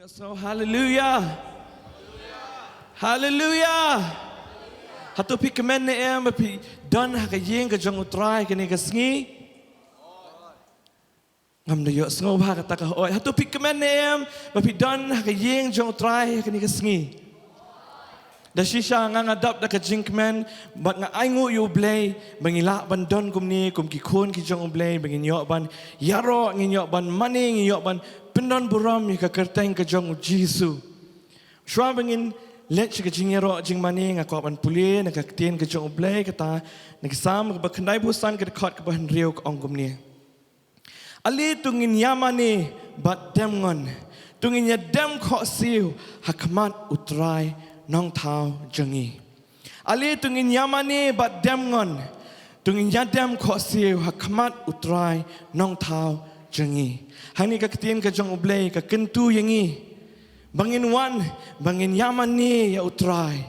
So hallelujah. Hallelujah. Hatu pi kemen ne em pi don ha ka yeng ka jong utrai ka ni ka sngi. Ngam de yo sngo ba ka ta ka oi. Hatu pi kemen ne em pi don ha ka yeng jong utrai ka ni ka sngi. Da shisha nga ngadap da ka jinkmen bat nga aingu yu blay bangila ban don kum ni kum ki khon ki jong blay bangin yo ban yaro ngin yo ban mani ngin yo ban pendon buram ka kerteng ka jong Jesu. Shwa bangin let ka jingero jing mani nga ko ban pulie na ka tien ka jong blay ka ta na ka sam ka khandai busan ka khot ka ban riu ka ong kum ni. Ali tungin yamani bat demngon tungin ya dem kho siu hakmat utrai nong thao jangi ali tungin yamani bat demngon tungin yadem kho siu hakmat utrai nong thao jangi hani ka ktien ka jong ublei ka kentu yangi bangin wan bangin yamani ya utrai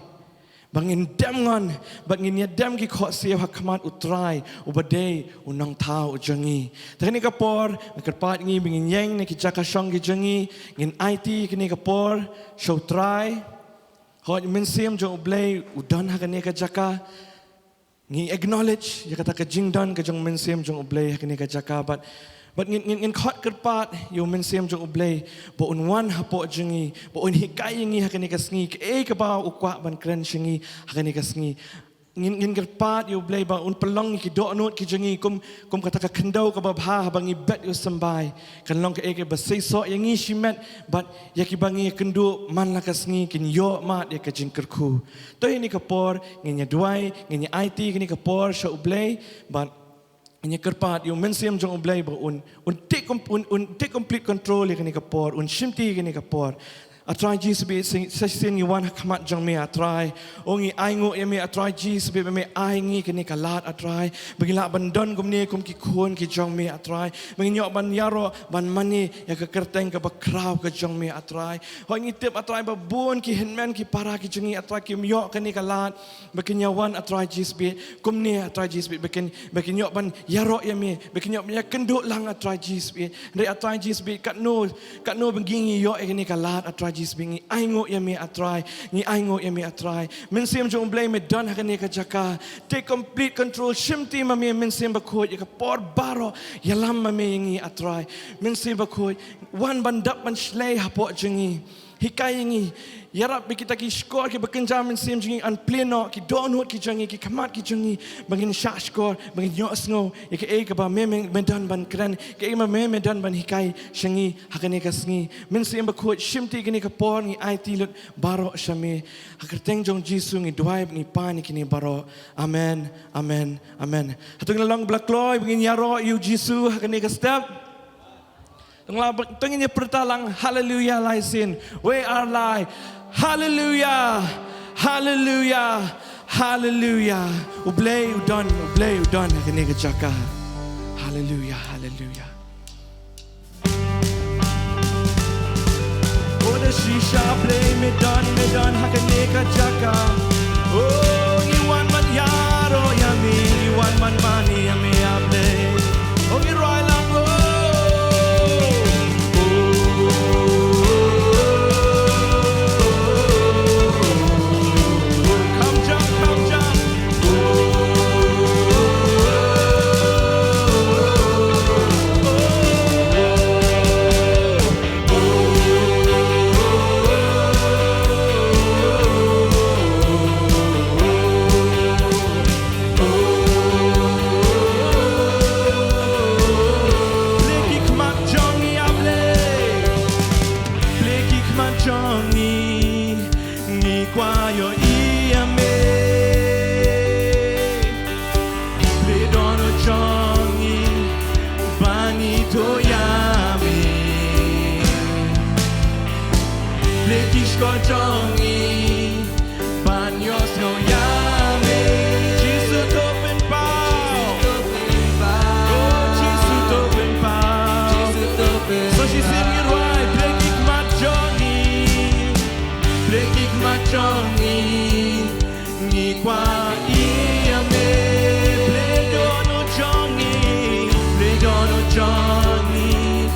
bangin demngon bangin yadem ki kho siu hakmat utrai ubadei unong thao jangi tani ka por ka pat ngi bangin yeng ne ki jaka shong ki jangi ngin it kini ka por show try Hoi mensiam jong ublay udan hakane ka jaka ngi acknowledge ya kata ka jingdan ka jong mensiam jong ublay hakane ka jaka but ngin khot kerpat yo mensiam jong ublay bo unwan hapo jingi bo un hikai ngi hakane ka sngi ka ba ukwa ban kren shingi hakane ka sngi ngin kerpat yo ublay ba un pelong ki do not ki jingi kum kata ka kendau ka ba bha bangi bet yo sambai kan long ka ba sei so yangi shimet but ya ki bangi kendu man la ka sngi kin yo mat ya ka jingkerku to ini ka por ngin ya duai ngin ya it ngin ka por sha ublay but ngin kerpat yo mensiam jong ublay ba un take complete control ya ka por un shimti ngin ka por atrai Jesus be sing you want kamat jong me atrai ongi aingo ya me atrai Jesus be me aingi kini kalat atrai bagila bandon kumni kum ki khon ki jong me atrai bangin ban yaro ban mani ya ka kerteng ka bakraw ka jong me atrai hongi tip atrai ba bun ki henmen ki para ki jongi atrai ki yo kini kalat bagin yawan atrai Jesus be kumni atrai Jesus be bagin yo ban yaro ya me bagin yo ya kenduk lang atrai Jesus be re atrai Jesus be kat no bangingi yo kini kalat atrai Jesus bingi aingo ya me atrai ni aingo ya me atrai mensim jong blame me don hakane ka jaka take complete control shimti ma me mensim ba khoj ka por baro yalam ma me ngi atrai mensim ba khoj wan bandap ban shlei hapo jingi hikai ngi yarap kita ki skor ki bekenja mensim jingi an pleno ki donut ki jangi ki kamat ki jangi bangin sha skor bangin yo sngo ya ka ba me dan ban kran ke ma me dan ban hikai shangi hakane ka sngi mensim ba khoj shimti kini ka por ni it lut baro shame hakerteng jong jisu ngi duai ni pan kini baro amen amen amen hatung long blakloi bangin yaro you jisu hakane ka step tengah pertalang hallelujah laisin we are live hallelujah hallelujah hallelujah ublay udon kini kejaka hallelujah hallelujah oh the shisha play me don hakane kejaka oh iwan man yaro yami iwan man mani yami ablay oh iroy lang Johnny,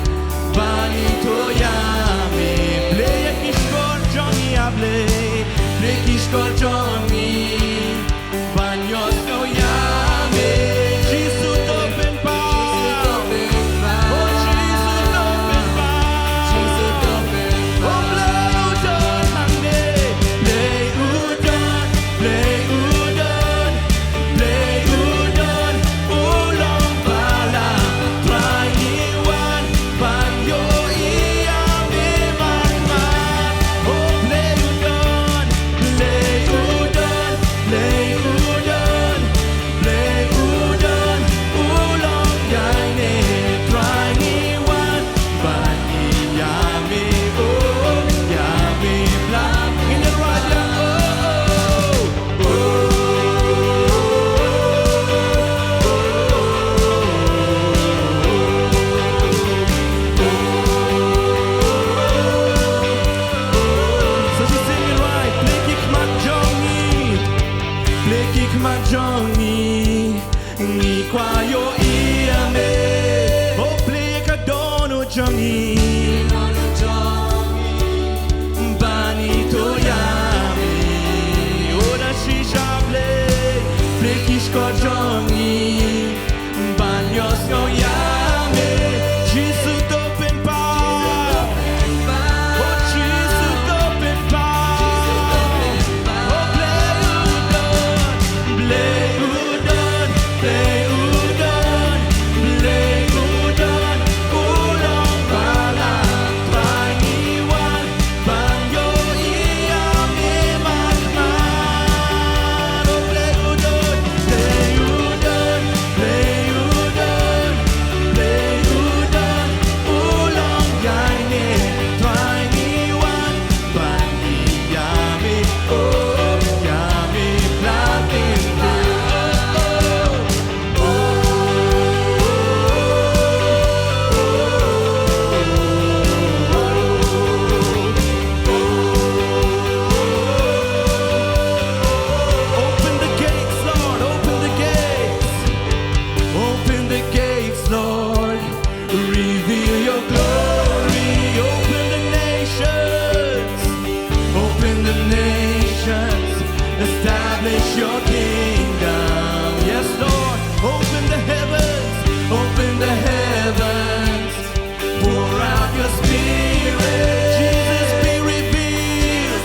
Bani to Yami, kojongi Banyos no yame Jesus open bar Oh Jesus open bar Jesus open bar Oh play udon Ulong bala Try iwan Banyo iyame man Oh play udon Ulong yaine Try iwan Baniyame Oh yame blang In the raja So she's singing right Plekik majongi Ngi kwayo iame Oh pleka dono jongi Bani to yami Ora shisha Plekish kojongi Banyos no yame Jesus open bar Oh Jesus open bar Oh play udon Ulong bala Try iwan Banyo iyame man Oh play udon Ulong yaine Try iwan Baniyame Oh yame planting Open the gates, Lord, open the gates. Open the gates, Lord. Reveal your glory. Open the nations. Open the nations. Establish your kingdom. Yes, Lord. Open the heavens. Open the heavens. Pour out your spirit. Jesus be revealed.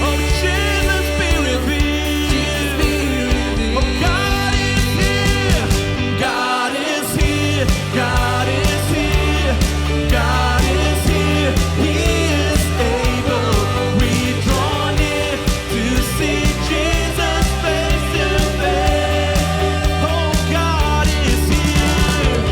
Oh, Jesus be revealed. Oh, God is here. God is here. God is here. God is here. He is able. We draw near to see Jesus face to face. Oh, God is here.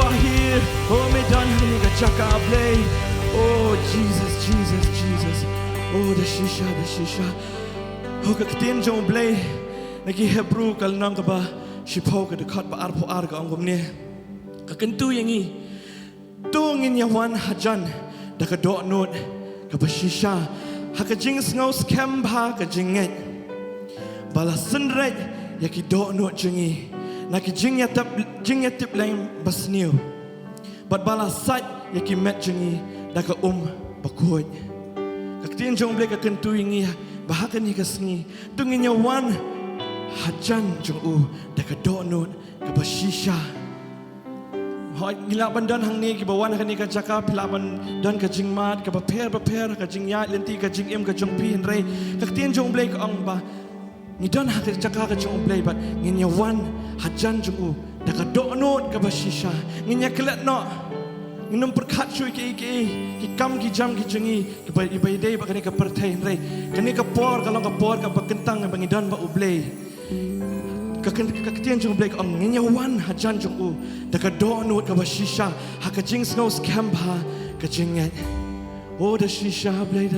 are here. Oh, me done honey ka chaka play. Oh, Jesus, Jesus, Jesus. Oh, the shisha. Oh, ka tin jong play. Nagi Hebrew kal nang ka ba? Shipo ka dekat ba arpo arga ang gumne. Ka kentu yangi. Tungin yawan hajan. Da ka do not ka ba shisha. Ha ka jing snaus kemba ka jinget. Bala sunred yaki do not jingi. Naki jing yatip lang basniu. But bala sat yaki met jingi. Da ka bakoy. Ka tin jong play ka kentu yangi. Bahakan ni ka sngi. Tungin yawan hajan jong daka donut ka bashisha hoy Laban dan hang ni ki bawan kan ni ka chaka Laban dan ka jingmat ka prepare ka jingya lenti ka jingim ka jong pi henre ka tien jong blay ka ang ba ni dan ha ka chaka ka jong blay but nginya wan hajan jong daka donut ka bashisha nginya klet no nginum perkat chui ki kam ki jam ki jengi ki bai dei ba kan ni ka perthai henre kan ni ka por ka long ka por ka bakentang ba ngidan ba ublay kakatian jong blake ang nginyawan hajan jong daka donut ka bashisha ha ka jing snow scamp ha ka jinget the shisha blade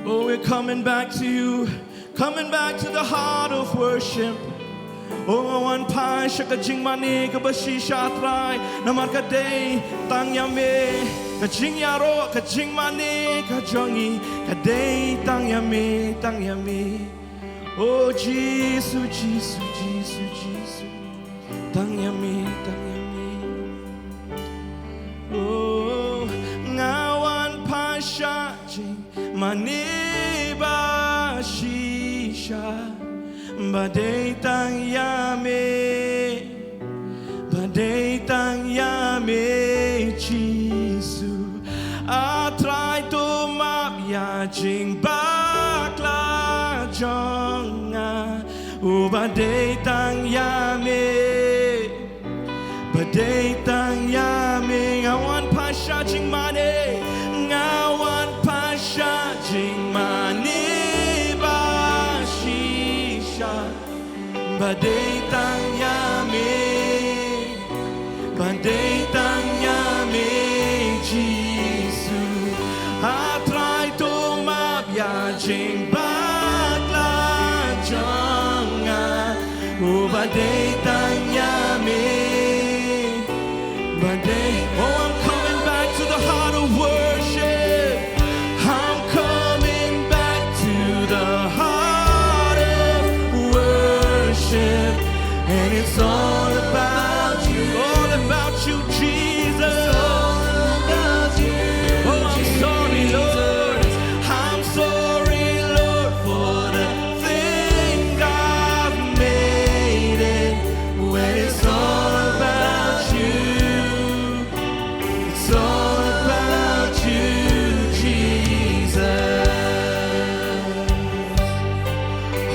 oh we're coming back to you coming back to the heart of worship one pai shaka jing mani ka bashisha try namar ka day tang yame ka jing yaro ka jing mani ka jongi ka day tang yame oh Jesus tang yami oh ngawan pasha jing maniba shisha badai tang yami Jesus I try to map ya jing bakla jonga badai tang yami ngawan pasha jing mani ba shisha badai tang yami Jesus I try to map ya jing badai tang yami oh I'm coming back to the heart of worship I'm coming back to the heart of worship and it's all about you Jesus oh I'm sorry Lord I'm sorry Lord for the things I've made it when it's all about you Jesus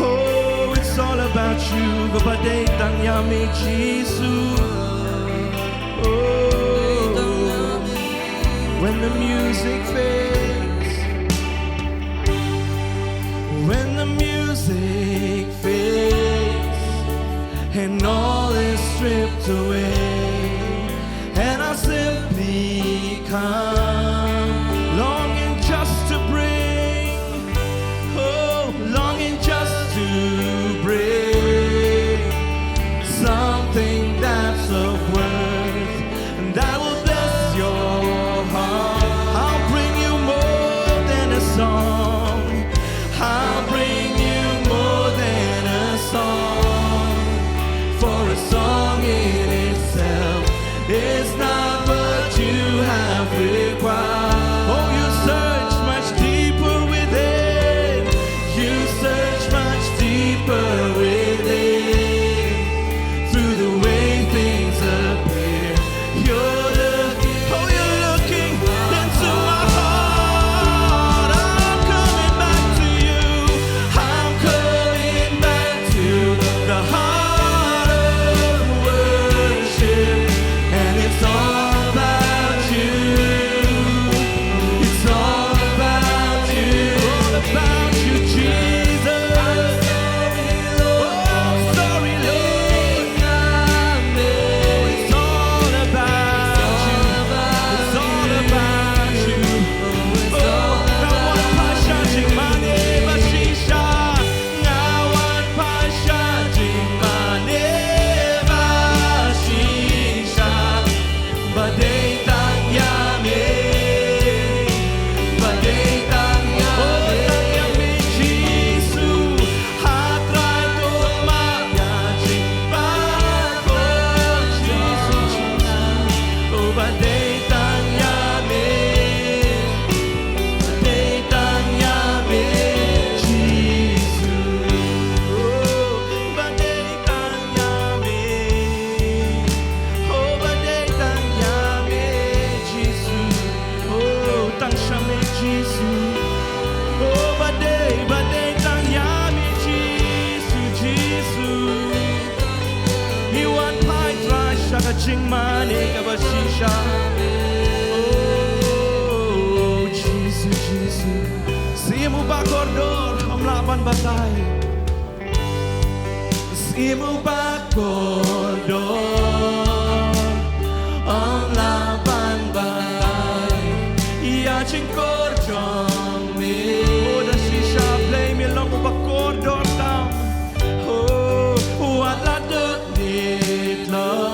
oh it's all about you badai tang yami Jesus when the music fades and all is stripped away and I simply come longing just to bring something that's of worth and that will bless your heart I'll bring you more than a song I'll bring you more than a song for a song in itself is not what you have required oh you search much deeper within you search much deeper within through the way things appear you're looking into my heart I'm coming back to you I'm coming back to the heart of worship and it's all about you Jingmani kabashisha. Oh, Jesus, Jesus. Simu bakordor am Laban batay. Simu bakordor am Laban batay. Ya chingkor jong me. Oh, da shisha play me long bakordor tam. Oh, what la do need love.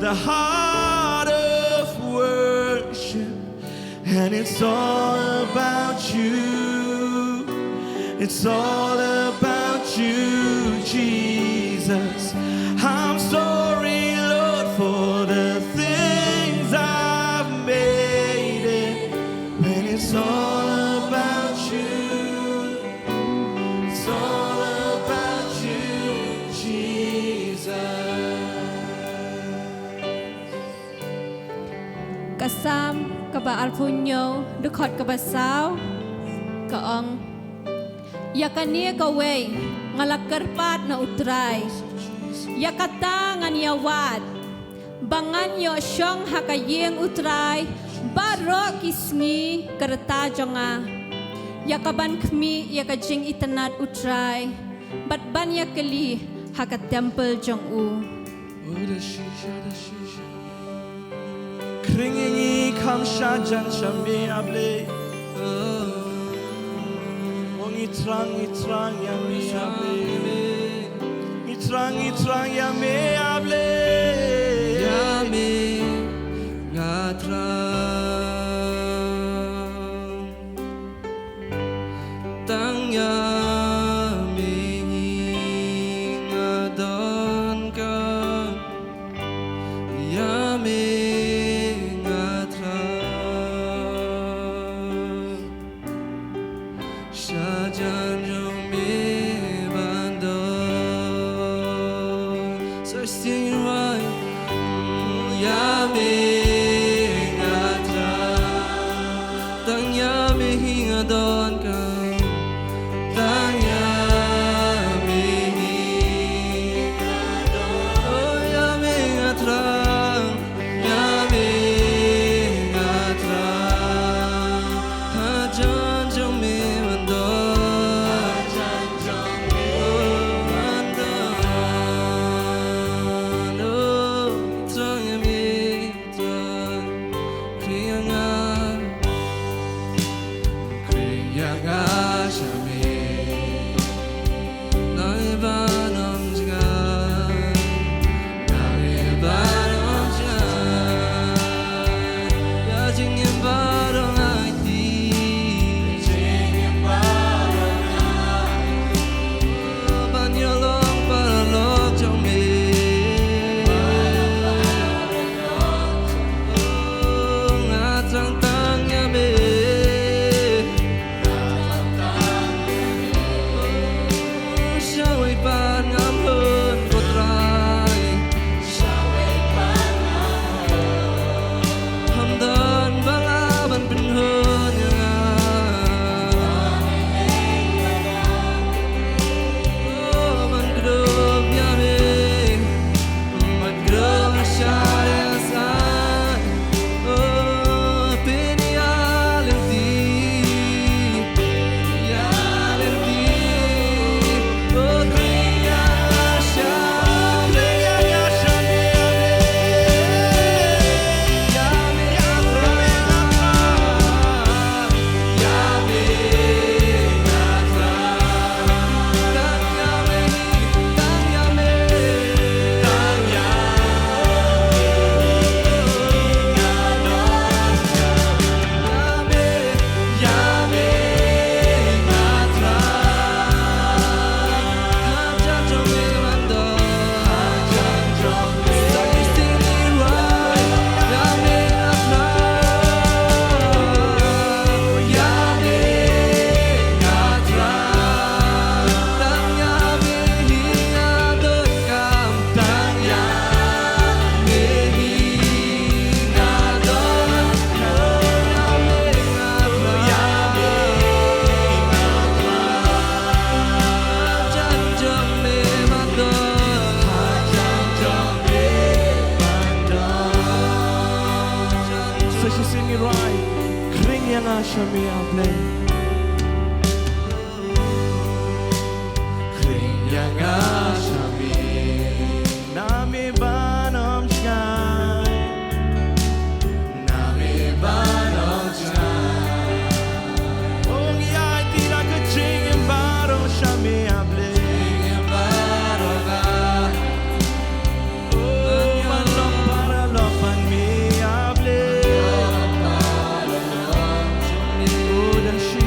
The heart of worship, and it's all about you. It's all about you, Jesus. I'm sorry, Lord, for the things I've made it. When it's all about you, it's all about you, Jesus. Kasam kaba alpunyo dukot kaba saw kaong yakania kawe ngalakkerpat na utray yakata nganyawat bangan yo syong hakayeng utray baro kisngi kerta jonga yakaban kmi yakajing itanat utray batban yakali hakat temple jong u Kringingi kam shajan shami able Itrang ya mi able Itrang ya mi able Ya mi ngatrang Tang ya mi ngadon ka Shami ablay Kriyaga Shami Nami banom sky Nami banom sky Ong yai tira kuching in baro Shami ablay Oh malok para lopan mi ablay Oh dan shi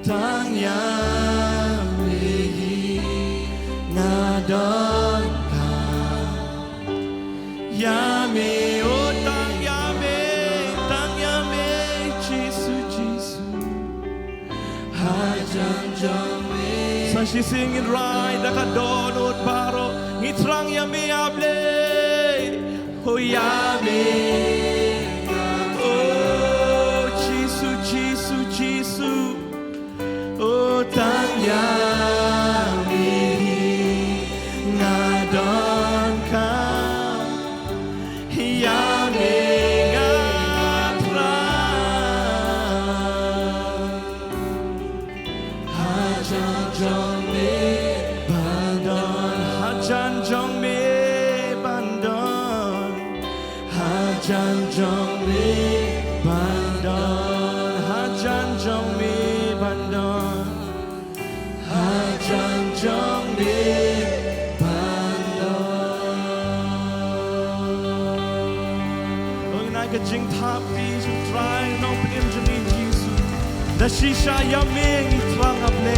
tang yami ngadon ka yami oh tang yami Jesus hajan jami sa she singing right dakadonot baro ngitrang yami able oh yami oh Jesus oh tang yami ngadon ka yami ngatra hajan jong me bandon hajan jong me bandon hajan jong me bandon hajan jong me bandon hajan jong me cái chính tháp đi chúng trai nó bên em cho mình Jesus đã shisha yami ngi trang able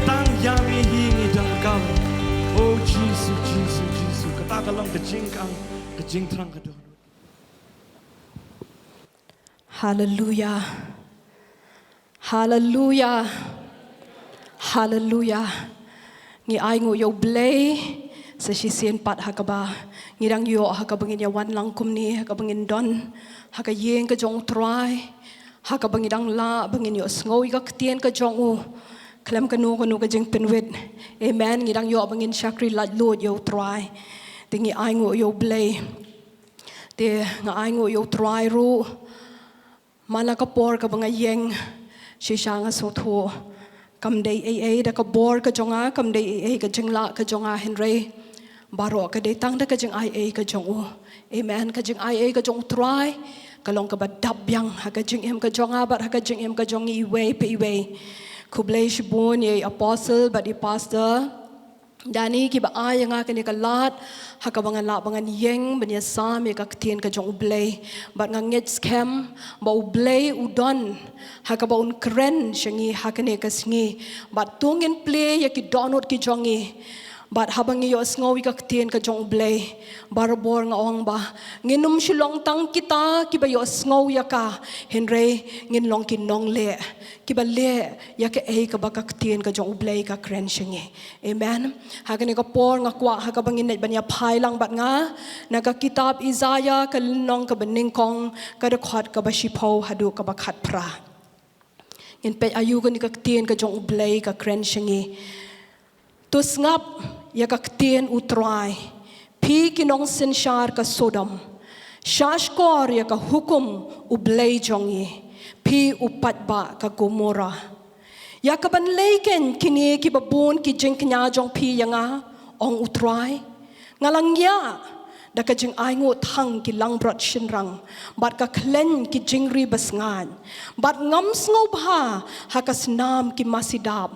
tang yami hi ngi dang kam oh Jesus kata kalang cái chính trang cái đó Hallelujah. Hallelujah. Hallelujah. Ngi ai ngu yo blay sa shisien pat hakaba ngirang yo hakabangin ya wan lang kumni hakabangin don hakayeng ka jong try hakabangin dang la bangin yo sngoy ka tien ka jong u klem kanu ka jing penwit amen ngirang yo bangin shakri lat lord yo try tingi ai ngu yo blay te nga ai ngu yo try ru mana ka por ka bangayeng shisha nga sotho kam dei ai da ka bor ka jonga kam dei ai ka jingla ka jonga henry baro ka dei tang da ka jing ai ka jong u amen ka jing ai ka jong try ka long ka badab yang ha ka jing em ka jonga bat ha ka jing em ka jong i we pe we kublei shibun ye apostle but the pastor dani ki ba ay nga ka ni ka lat ha ka bangan la bangan yeng banya sam ye ka tien ka jong blei bat nga nget scam ba blei udon ha ka ba un kren shangi ha ka ne ka sngi bat tungin play ye ki donot ki jongi bat habang iyo sngowi ka tien ka jong blei barbor nga ong ba nginum Shillong tang kita ki ba yo sngow ya ka henry ngin long kin nong le ki ba le ya ka ei ka ba ka tien ka jong blei ka kren shingi amen ha ka ni ka por nga kwa ha ka bangin net banya phai lang bat nga naga kitab Isaiah ka nong ka baning kong ka da khat ka ba shipo hadu ka ba khat pra ngin pe ayu ka ni ka tien ka jong blei ka kren shingi tus ngap ya ka tien utrai pi kinong sinshar ka Sodom shashkor ya ka hukum ublay jongi pi upat ba ka Gomora ya ka banleken kini ki babun ki jingknya jong pi yanga ong utrai ngalangya da ka jing ai ngu thang ki langbrat shinrang bat ka klen ki jingri basngan bat ngam sngo bha hakas nam ki masidab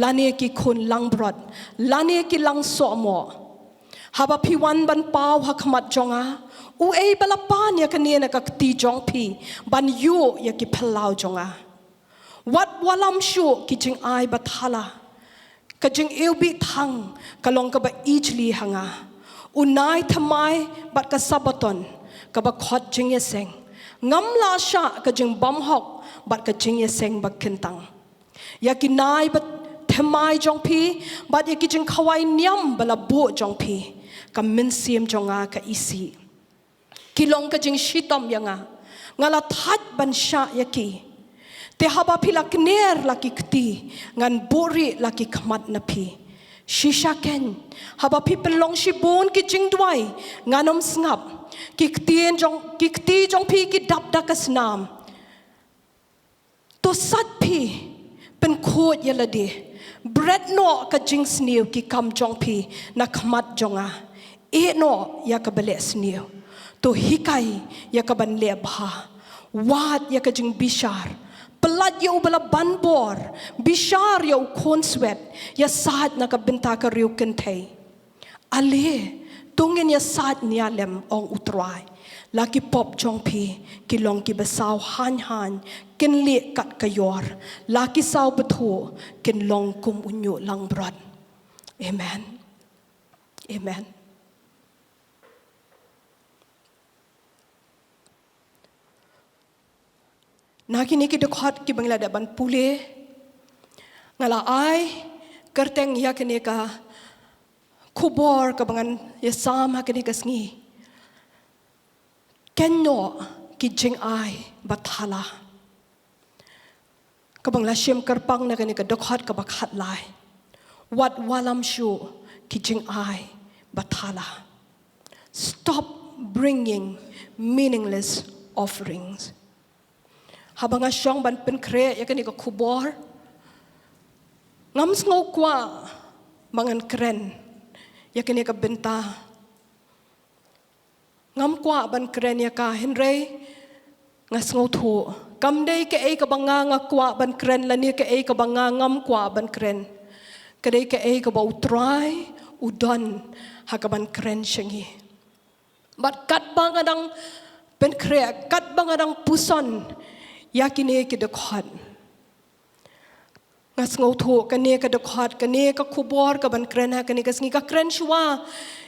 lane ki khun langbrat lane ki lang somo haba piwan ban paw hakmat jonga u ei balapan ya kanie na ka ti jong pi ban yu ya ki phalau jonga wat walam shu ki jing ai bathala ka jing ilbi thang kalong ka ba ijli hanga unai thamai bat ka sabaton ka ba khot jing ye seng ngam la sha ka jing bam hok bat ka jing ye seng ba kintang ya ki nai bat thamai jong pi bat ye ki jing khawai nyam bala bu jong pi ka min sim jonga ka isi kilong ka jing shitam yanga ngala that ban sha ya ki te haba pi lak ner laki kti ngan buri laki khamat na pi shisha ken haba pi pelong shibun ki jingdwai nganom snap ki kti jong pi ki dap dakas nam to sat pi pen khot yalade bread no ka jing snew ki kam jong pi na khamat jonga e no ya ka bele snew to hikai ya ka ban le bha wat ya ka jing bishar pelat ya ubala banbor bishar ya ukon swet ya saat na ka benta ka riu kentay ale tungin ya saat niya lem ong utray laki pop jong pi ki long ki basau han kin le kat kayor laki sau betu kin long kum unyu lang brod. Amen. Amen. Nakini ki dekhot ki bangla da ban pule ngala ai kerteng ya kini ka kubor ka bangan yasam ha kini ka sngi kenno ki Jingai bathala ka bangla shem kerpang na kini ka dekhot ka bakhat lai wat walam shu ki Jingai bathala. Stop bringing meaningless offerings. Habang asyong ban penkre ya kani ka kubor ngam sngo kwa mangan kren ya kani ka benta ngam kwa ban kren ya ka henry ngas ngo thu kam dei ke ei ka banga nga kwa ban kren la ni ke ei ka banga ngam kwa ban kren ke dei ke ei ka ba utrai udon ha ka ban kren shengi bat kat banga dang penkre kat banga dang puson yakini ki dekhot ngas ngau thu kane ka dekhot kane ka khubor ka ban kren ha kane ka sngi ka kren shwa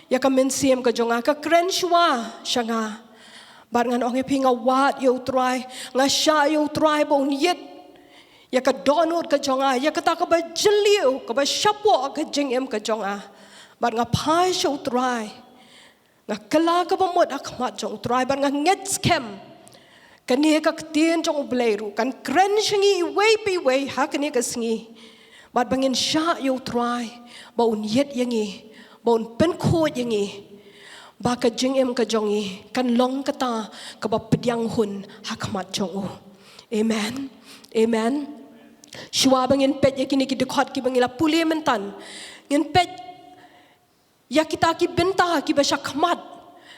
ya ka mensiam ka jonga ka kren shwa shanga bar ngan ong pinga wat yo try nga sha yo try bon yet ya ka donut ka jonga ya ka ta ka ba jliu ka ba shapo ka jingem ka jonga bar nga phai sho try nga kala ka ba mod akmat jong try bar nga nget scam kani ka tien jong bleiru kan kren shingi way ha kani ka sngi bat bangin sha yo try ba un yet yangi ba un pen kho yangi ba ka jingem ka jongi kan long kata ka ba pedyang hun hakmat jong amen amen shwa bangin pet yakini ki dekhot ki bangila puli mentan ngin pet ya kita ki benta ki ba shakmat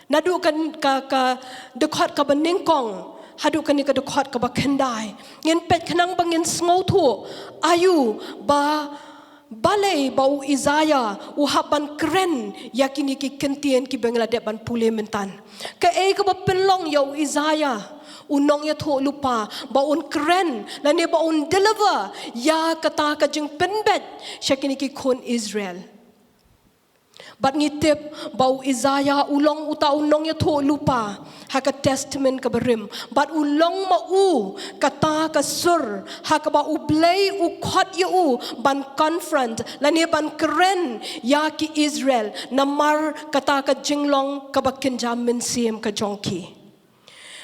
nadu kan ka dekhot ka baningkong hadu kani ka dekhot ka ba khandai ngin pet khanang bangin sngo thu ayu ba balai bau izaya u haban kren yakini ki kentien ki bangla de ban pule mentan ka e ka ba penlong yo izaya unong ya tho lupa ba un kren la ne ba un deliver ya kata ka jing penbet shakini ki khon Israel bat ngitip bau izaya ulong uta unong ya tho lupa haka testament ka barim bat ulong ma u kata ka sur haka ba ublay u khot ya u ban confront lani ban kren ya ki Israel namar kata ka jinglong ka ba kinjam min sim ka jongki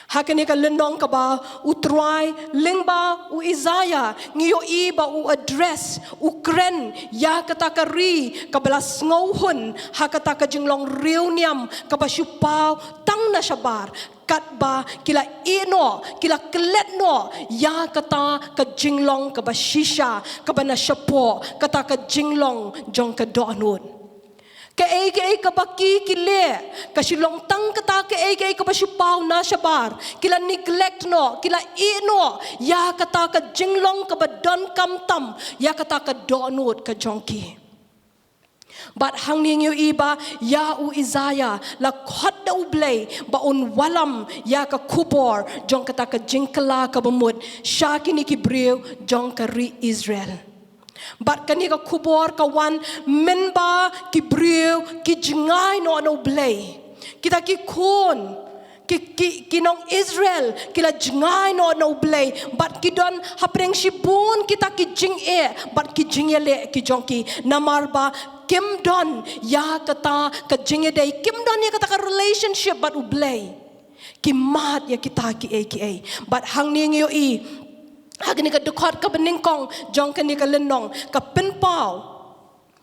hakani ka lenong ka ba utrai lingba u izaya ngiyo iba u address u kren ya kata ka ri ka balas ngohun hakata ka jinglong reuniam ka ba syupau tang na syabar kat ba kila ino kila kletno ya kata ka jinglong ka ba shisha ka ba na syapo kata ka jinglong jong ka donut ka baki kile ka Shillong tang kata ka ba syupau na syabar kila neglect no kila ino ya kata ka jinglong ka ba don kam tam ya kata ka donut ka jongki bat hang ning yu iba ya u izaya la khot da ublay ba un walam ya ka kubor jong kata ka jingkala ka bamud shakini ki brew jong ka ri Israel bat kani ka kubor ka wan menba ki brew ki Jingai no blay kita ki kon ki nong Israel kila Jingai no blay bat ki don hapreng shibun kita ki jinge bat ki jingele ki jongki namarba kim don ya kata ka jinge dei kim don ya kata ka relationship bat ublay ki mat ya kita ki bat hang ning yo i hagni ka dekhot ka beningkong jong kani ka lenong ka penpau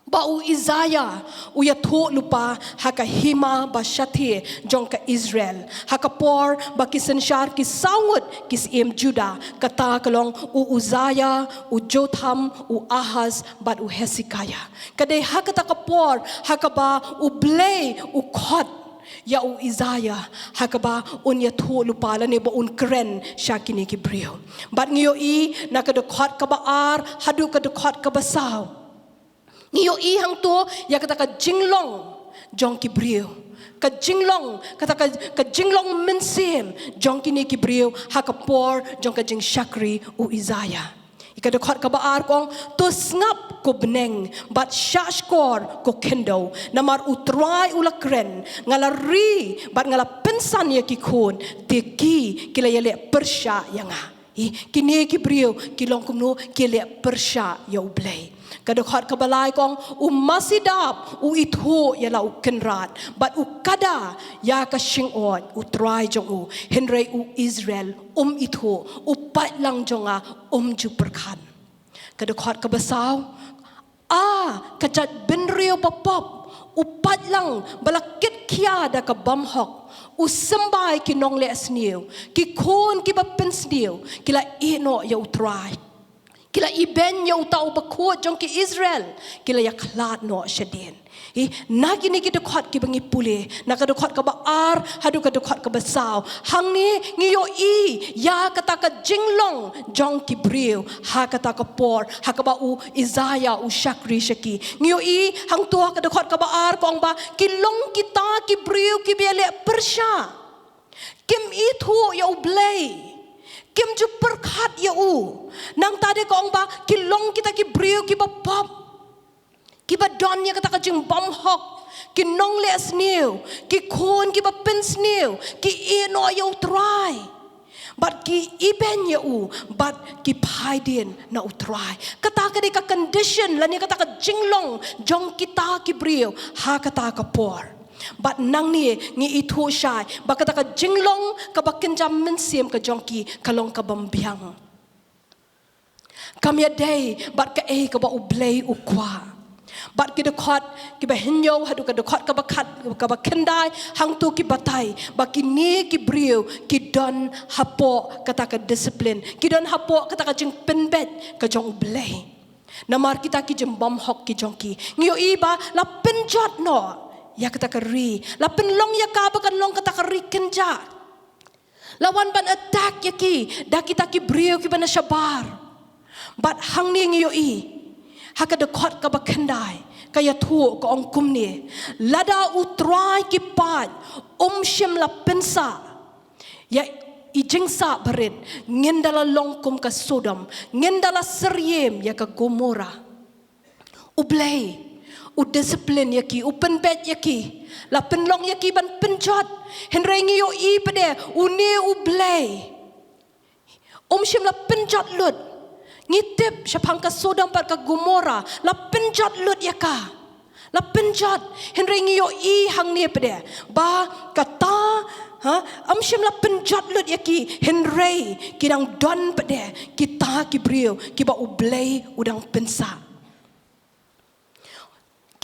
ba u izaya u ya tho lupa haka hima ba shathi jong ka Israel haka por ba kisenshar ki saungut kis im Juda kata kalong u Uzaya u Jotham u Ahaz bat u Hezekiah kadai hakata ka por haka ba u blay u khot ya u izaya hakaba un ya tho lupa la ne ba un kren shakini ki brio bat ngiyo i na ka dekhot ka ba ar hadu ka dekhot ka ba saw ngiyo i hang to ya kata ka jinglong jong ki brio ka jinglong kata ka jinglong mensem jong kini ki brio ha ka por jong ka jing shakri u Isaiah ika dekat ka baar kong to ngap ko beneng bat shashkor ko kendo namar utrai ulakren ngalari bat ngala pensan ya ki kun te ki kila yale persya yanga kini ki brio kilong kumno kile persya ya ublay kadakhat kabalay kong masidap ithu ya lau kenrat but kada ya ka shingod try jong henry Israel ithu pat lang jonga ju perkhan kadakhat kabasaw kajat benrio papop upat lang balakit kya da ka bamhok usambay kinong le asniu ki kon ki bapensniu kila ino ya utry kila iben ya utau bakut jong ki Israel kila ya klat no shadin nagini ki dekat ki bangi pule nak dekat ka baar hadu ka dekat ka basaw hang ni ngiyo ya kata ka jinglong jong ki briu ha kata ka por ha ka ba Isaiah shakri shaki ngiyo hang tua ka dekat ka baar kong ba kilong kita ki briu ki biale persya kim ithu ya ublay kim ju perkhat ya nang tadi kong ba kilong kita ki briu ki bapap ki badon ya kata ka jing bamhok ki nong le asniu ki kon ki bapensniu ki ino ya try but ki iben ya but ki paidin na utry kata ka di ka condition lan ya kata ka jinglong jong kita ki briu ha kata ka por but nang ni ngi itu syai bakata ka jinglong ka bakin jam mensim ka jongki kalong ka bambiang kamya day but ka ka ba ublay ukwa but ki dekat ki ba hinyo hadu ka dekat ka bakat ka bakendai hang tu ki batay bakini ki brio ki don hapo kata ka disiplin ki don hapo kata ka jing penbet ka jong ublay namar kita ki jembam hok ki jongki ngiyo iba la penjot no ya kata keri la penlong ya ka bakan long kata keri kenja lawan ban attack ya ki da kita ki brio ki bana shabar but hang ni ngiyo ha ka dekat ka bakandai kaya tu ko ongkum ni lada utrai ki pat shim la pensa ya ijingsa barin ngendala longkum ka Sodom ngendala Seryem ya ka Gomora ublay disiplin yaki penbet yaki la penlong yaki ban penjot henry ngiyo pede uni ublay shim la penjot lut ngitip syapang ka Sodom par ka Gomora la penjot lut yaka la penjot henry ngiyo hang ni pede ba kata shim la penjot lut yaki henry kidang don pede kita ki brio ki ba ublay udang pensa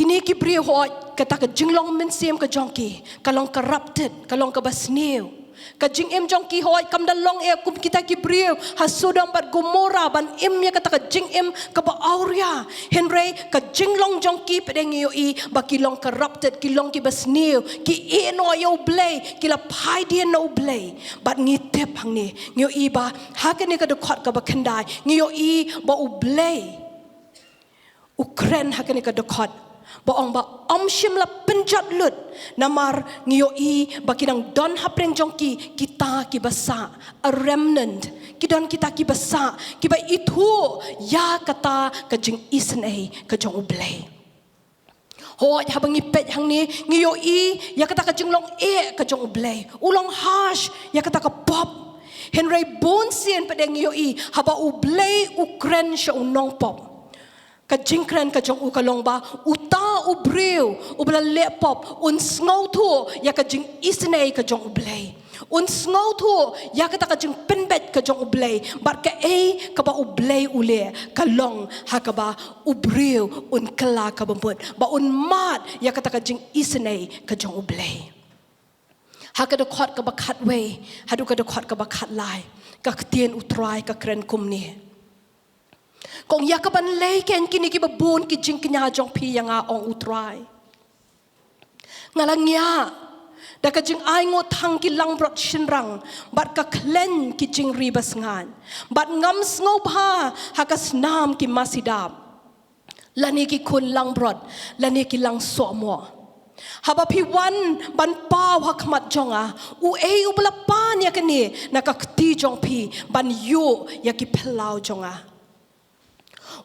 kini ki brio ho kata ka jinglong mensem ka jongki kalong corrupted kalong ka basniu ka jingem jongki ho kam dalong kum kita ki brio ha Sodom bat Gomora ban ya kata ka jingem ka ba auria henry ka jinglong jongki pedeng yo ba kilong corrupted kilong ki basniu ki no yo blay kila paidien no blay bat ngitep hang ni yo ba ha ka ni ka dekat ka ba kendai yo ba ublay Ukren ha ka ni ka dekat Baong ba shim la penjat lut namar ngiyo bakinang don hapreng jongki kita ki basa a remnant kidon kita ki basa ki ba itu ya kata ka jing isnei ka jong ublay ho habang ipet hang ni ngiyo ya kata ka jinglong ka jong ublay ulong hash ya kata ka pop henry bonsien pedeng ngiyo haba ublay ukren sya unong pop ka jingkren ka jong ukalong ba uta ubriu ubla lepop sngow tu ya ka jing isnei ka jong ublay sngow tu ya ka jing penbet ka jong ublay bar ka ka ba ublay ule kalong ha ka ba ubriu kala ka bambut ba mat ya ka jing isnei ka jong ublay ha ka dekat ka ba khatway hadu ka dekat ka ba khatlai ka tien utrai ka kren kumni kong yakaban leken kini ki babun ki jing kenya jong pi yang ong utrai ngalangya da ka jing ai ngo thang ki lang brot shinrang bat ka klen ki jing ribas ngan bat ngam sngo pha ha ka snam ki masidap lani ki kun lang brot lani ki lang so mo Haba piwan ban pau hakmat jonga u u belapan ya kini nakakti jong pi ban yu ya ki pelau jonga.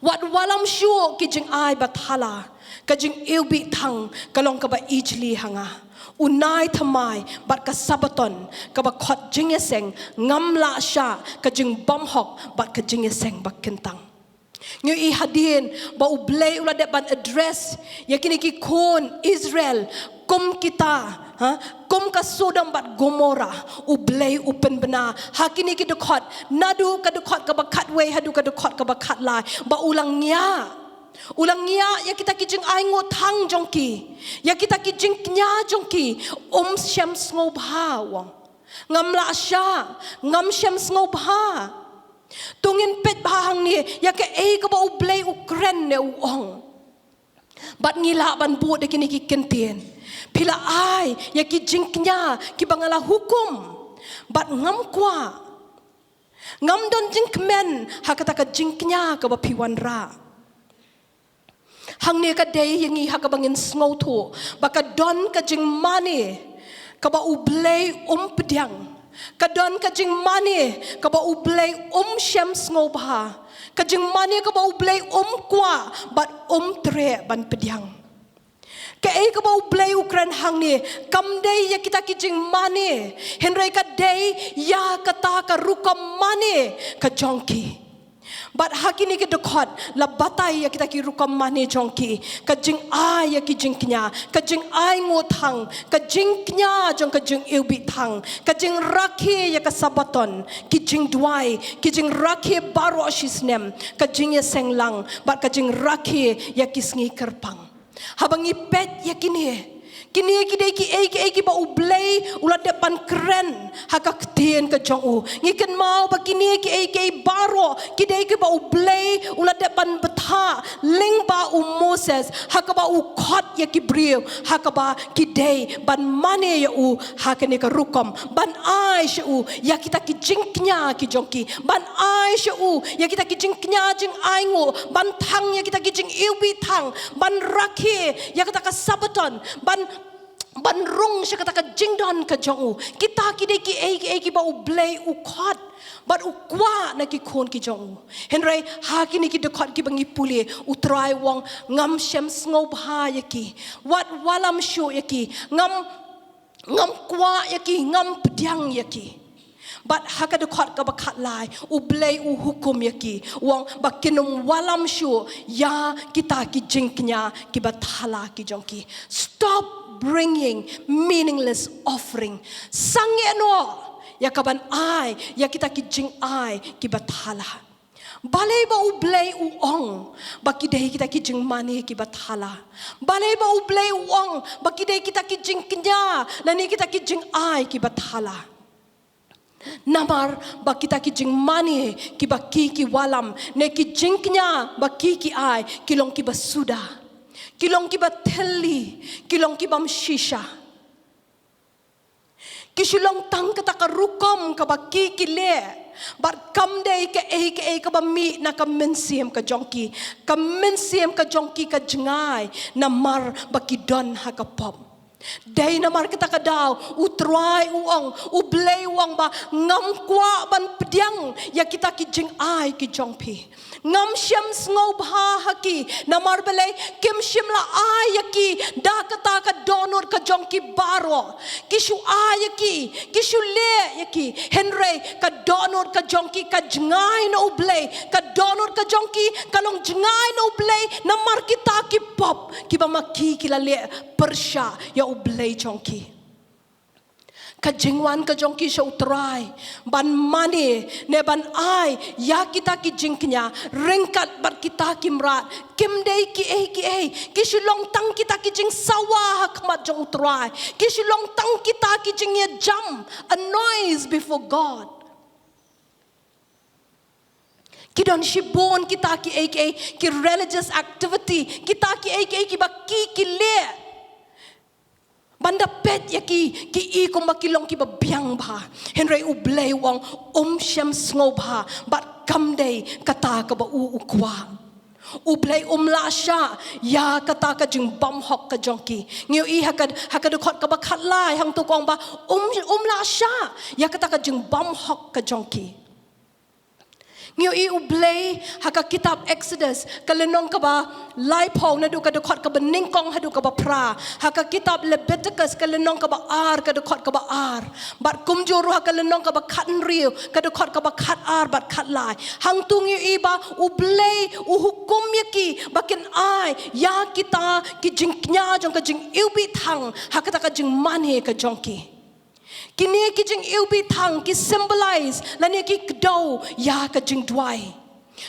Wat walam syu ki jing ai bathala ka jing ilbi thang kalong ka ba ijli hanga. Unai thamai bat ka sabaton ka ba khot jing seng ngam la sha ka jing bom hok bat ka jing seng bak kentang. Ngu I hadin ba ublay ula de ban address yakini ki kon Israel kum kita kum ka Sodom bat Gomora ublay upen bena hakini ki dekot nadu ka dekot ka bakat we hadu ka dekot ka bakat lai ba ulangnya ya kita ki jing ai ngo thang jongki ya kita ki jing nya jongki syam sngo bha wang ngam la sha ngam syam sngo bha tungin pet bahang ni ya ke ka ba ublay ukren ne uong bat ngila ban bu de kini ki kentien pila ai ya ki jingknya ki bangala hukum bat ngam kwa ngam don jingkmen hakata ka jingknya ka ba piwan ra hang ne ka dei yangi hakabangin sngo thu baka don ka jing mani ka ba ublay pediang kadon ka jing mani ka ba ublay syam sngo bha ka jing mani ka ba ublay kwa bat tre ban pediang ka ka ba ublay ukran hang ni kam day ya kita ki jing mani henry ka day ya kata ka rukam mani ka jongki but hakini ki dekot la batai ya kita ki rukam mani jongki ka jing ai ya ki jingknya ka jing ai ngothang ka jingknya jong ka jing ilbi thang ka jing rakhi ya ka sabaton ki jing duai ki jing rakhi baro shisnem ka jing ya senglang but ka jing rakhi ya kisngi kerpang habangi pet ya kini kidai ki ba ublay ulat depan keren hakak tien ka jong u ngiken mau ba kini ki baro kidai ki ba ublay ulat depan betha ling ba Moses hakaba u khot ya ki brio hakaba kidai ban mane ya u hakane ka rukom ban ai sha u ya kita ki jingknya ki jongki ban ai sha u ya kita ki jingknya jing ai ngo ban thang ya kita ki jing ilbi thang ban rakhi ya kita ka sabaton ban rung siya kata ka jingdon ka jong u kita kidai ki ba ublay ukot but ukwa na ki kon ki jong u henry hakini ki dekot ki bangi puli utrai wong ngam syam sngo bha yaki wat walam shu yaki ngam kwa yaki ngam pediang yaki but haka dekot ka bakat lai ublay hukum yaki wong bakinum walam shu ya kita ki jingknya ki bathala ki jongki stop bringing meaningless offering sangeno ya kaban ai ya kita ki jing ai ki bathala balai ba ublay uong bakidai kita ki jing mani ki bathala balai ba ublay uong bakidai kita ki jing kenya lani kita ki jing ai ki bathala namar ba kita ki jing mani ki baki ki walam ne ki jing kenya baki ki ai kilong ki basuda kilong ki bateli kilong ki bam shisha kishulong tang kata ka rukom ka baki ki le but kam day ka ka ba mi na ka mensiam ka jongki ka jingai na mar bakidon ha ka pop day na mar kita ka daw utrai uong ublay uong ba ngam kwa ban pediang ya kita ki jing ai ki jongpi ngam syam sngo bha haki na mar belai kim shim la ai yaki da kata ka donor ka jongki baro kishu ai yaki kishu le yaki henry ka donor ka jongki ka jingai na ublay ka donor ka jongki kalong jingai na ublay na mar kita ki pop ki ba maki ki la le persha ya ublay jongki ka jingwan ka jongki sha utrai ban mani ne ban ai ya kita ki jingknya ringkat bat kita kimrat kim dei ki shilong tang kita ki jing sawa hakmat jong utrai ki shilong tang kita ki jing ya jam a noise before God kidon shibon kita ki religious activity kita ki baki ki le banda pet ya ki ko makilong ki babiang ba henry ublay wang syam sngo ba bat kam day kata ka ba ukwa Ublay umlasha ya kata ka jing bam hok ka jongki. Ngiu I hakad khot ka ba khat lai hang tu kong ba umlasha ya kata ka jing bam hok ka jongki. Ngiu I ublay haka kitab Exodus kalenong ka ba lai pong na du ka khot ka ba ningkong hadu ka ba pra. Haka kitab Leviticus kalenong ka ba ar ka khot ka ba ar. Bat kumjuru haka lenong ka ba khat riu ka khot ka ba khat ar bat khat lai. Hang tu ngiu I ba ublay uhukum yaki bakin ai ya kita ki jing nya jong ka jing ilbi thang hakata ka jing mane ka jongki. Kini ki jing ilbi thang ki symbolize lani ki kdo ya ka jing dwai.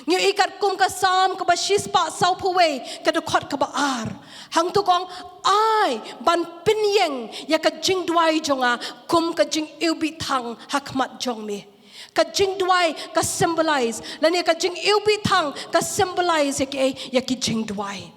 Ngiu ikat kum ka sam ka ba shispa sau puwe ka khot ka ba ar. Hang tu kong ai ban pinyeng ya ka jing dwai jonga kum ka jing ilbi thang hakmat jong me. Ka jing dwai ka symbolize lani ka jing ilbi thang ka symbolize ya ki jing dwai.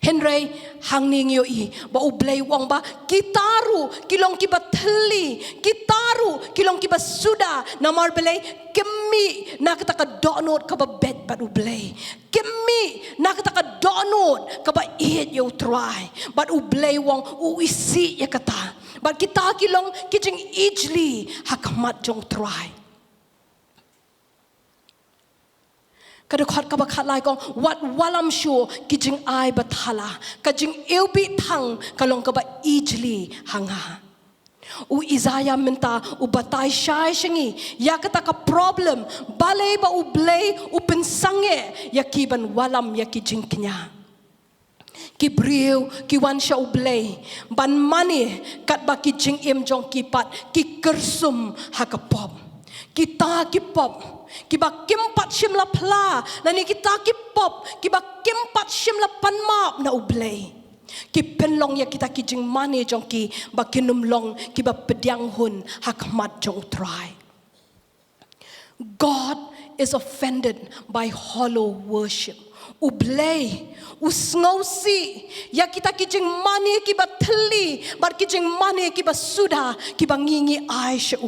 Henry hang ning yo I ba ublay wang ba kitaru kilong kiba thli kitaru kilong kiba suda namar belay kemi nakata ka donot ka ba bet ba ublay kemi nakata ka donot ka ba eat yo try but ublay wang uisi ya kata but kita kilong kijing ijli hakmat jong try. Kada khot ka ba khat lai kong wat walam shu kijing ai ba Thala kajing ilbi thang kalong ka ba ijli hanga u Isaiah minta u batai shai shingi ya kata ka problem balay ba u blay u pensange ya kiban walam ya kijing knya ki briu ki wan sha u blay ban mani kat ba kijing im jong ki pat ki kersum hakapop kita ki pop kiba kimpat shim la pla nani kita kipop kiba kimpat shim la panmap na ublay ki penlong ya kita kijing mane jong ki ba kinum long kiba pediang hun hakmat jong try. God is offended by hollow worship. Ublay usngausi ya kita kijing mane kiba thli bar kijing mane kiba suda kiba ngingi ai shu.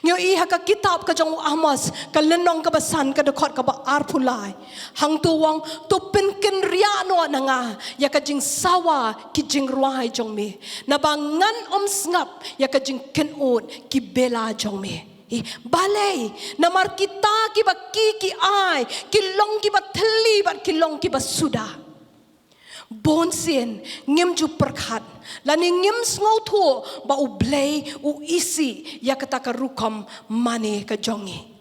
Ngiu I haka kitab ka jong Amos ka lenong ka basan ka dekhot ka ba arpulai hang tu wang tu penken ria no nanga ya ka jing sawa ki jing ruai jong me na bangan sngap ya ka jing kenut ki bela jong me balay namar kita ki ba ki ai ki long ki ba thli ba ki long ki ba suda bon sien ngim ju perkhat lani ngim ngau thu ba u blay u isi ya kata ka rukom mane ka jongi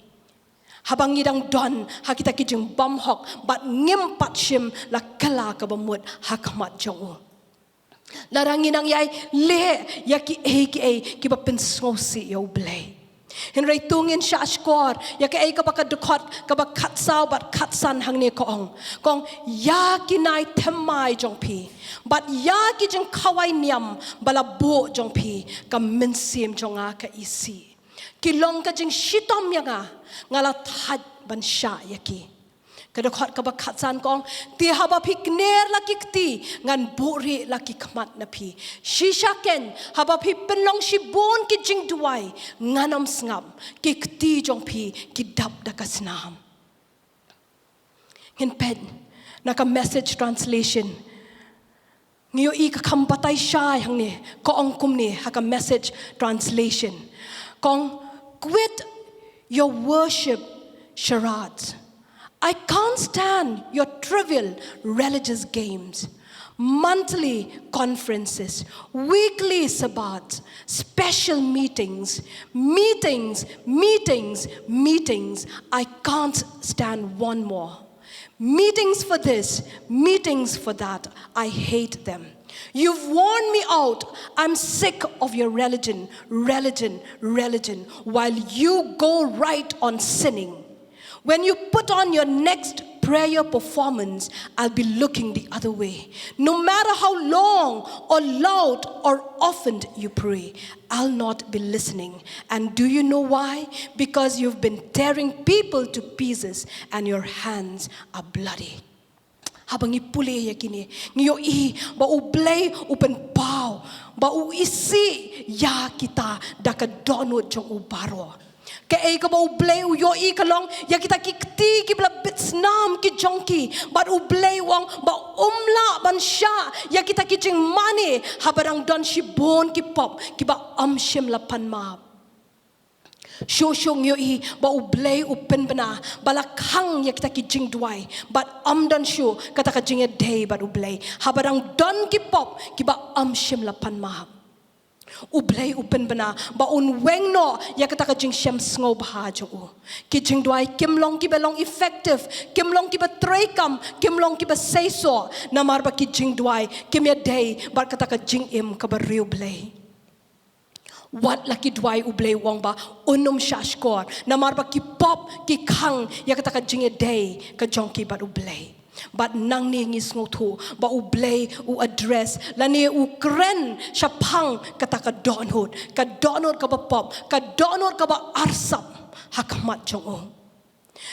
habang ngidang don hakita ki jing bam hok bat ngim patshim la kala ka bamut hakmat jongu larang nginang yai le ya ki ba pensngosi ya u blay Henry tungin siya askor ya ka ay kapag dukot kapag katsaw bat katsan hang ni kong ya kinay temay jong pi but ya ki jong kaway niyam balabo jong pi ka mensim jong ka isi kilong ka jing shitom ya nga ngalatad ban siya yaki kadakot kabak katsan kong ti haba pikner laki kti ngan buri laki kmat na pi shishaken haba pi penlong shibon ki jing duai nganam sngam ki kti jong pi ki dap da kasnam ngin pen naka message translation ngiyo I ka kampatay shay hang ni ko ongkum ni haka message translation kong quit your worship charades. I can't stand your trivial religious games, monthly conferences, weekly sabbats, special meetings. I can't stand one more. Meetings for this, meetings for that. I hate them. You've worn me out. I'm sick of your religion, while you go right on sinning. When you put on your next prayer performance, I'll be looking the other way. No matter how long or loud or often you pray, I'll not be listening. And do you know why? Because you've been tearing people to pieces and your hands are bloody. Habang ipuli yakini, ngiyo I ba ublay upen pau, ba uisi ya kita daka donut jong ubaro. Ke ei ka ba ublei u yo I kalong ya kita ki ti ki bla bitsnam ki jongki but ublei wang ba umla ban sha ya kita ki jing mani habarang don shi bon ki pop ki ba shim la pan ma Shong yo I ba ublei upen bana balakang ya kita ki jing duai but dan shu kata ka jing a day but ublei habarang don ki pop ki ba shim la pan ma Ublay upen bana ba unweng no ya kata ka jing shem sngo bha jo ki jing duai kimlong ki belong effective kimlong ki ba trekam kimlong ki ba say so namar ba ki jing duai kim ya day bar kata ka jing im ka ba real blay what laki duai ublay wong ba unum shashkor namar ba ki pop ki khang ya kata ka jing a day ka jong ki ba ublay But nang ni ngis ngotu ba ublay u address lani u kren syapang kata ka donut ka ba pop ka donut ka ba arsap hakmat jong o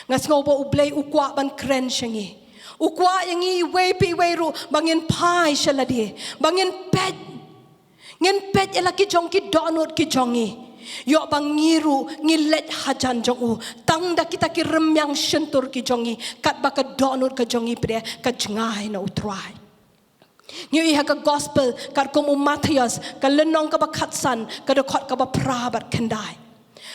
ngas ngo ba ublay u kwa ban kren syangi u kwa yang I we pi we ru bangin pai shaladi bangin pet ngin pet elaki jong ki donut ki jongi Yo bang ngiru ngilet hajan jongu tang da kita ki remyang shentur ki jongi kat baka donut ka jongi pre ka Jingai na utrai Nyu iha ka gospel kat komu Matthias ka lenong ka ba khatsan ka dokot ka ba prabat kendai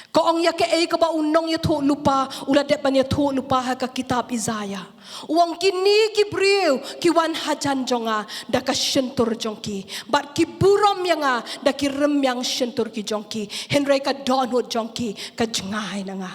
Ko ong ya ke ei ka ba unong ya thu lupa ula dep ban ya thu lupa ha ka kitab Isaiah Uang kini ki briu ki wan hajan jonga da ka shentur jongki bat ki burom yanga da ki remyang shentur ki jongki henry ka donut jongki ka Jingai na nga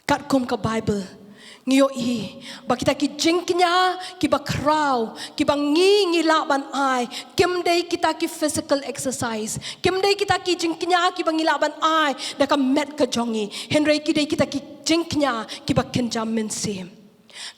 kat kum ka Bible Ngiyo I ba kita ki jingknya ki ba kraw ki ba ngi laban ai kim day kita ki physical exercise kim day kita ki jingknya ki ba ngi laban ai da ka met ka jongi henry ki day kita ki jingknya ki ba kenjam mensim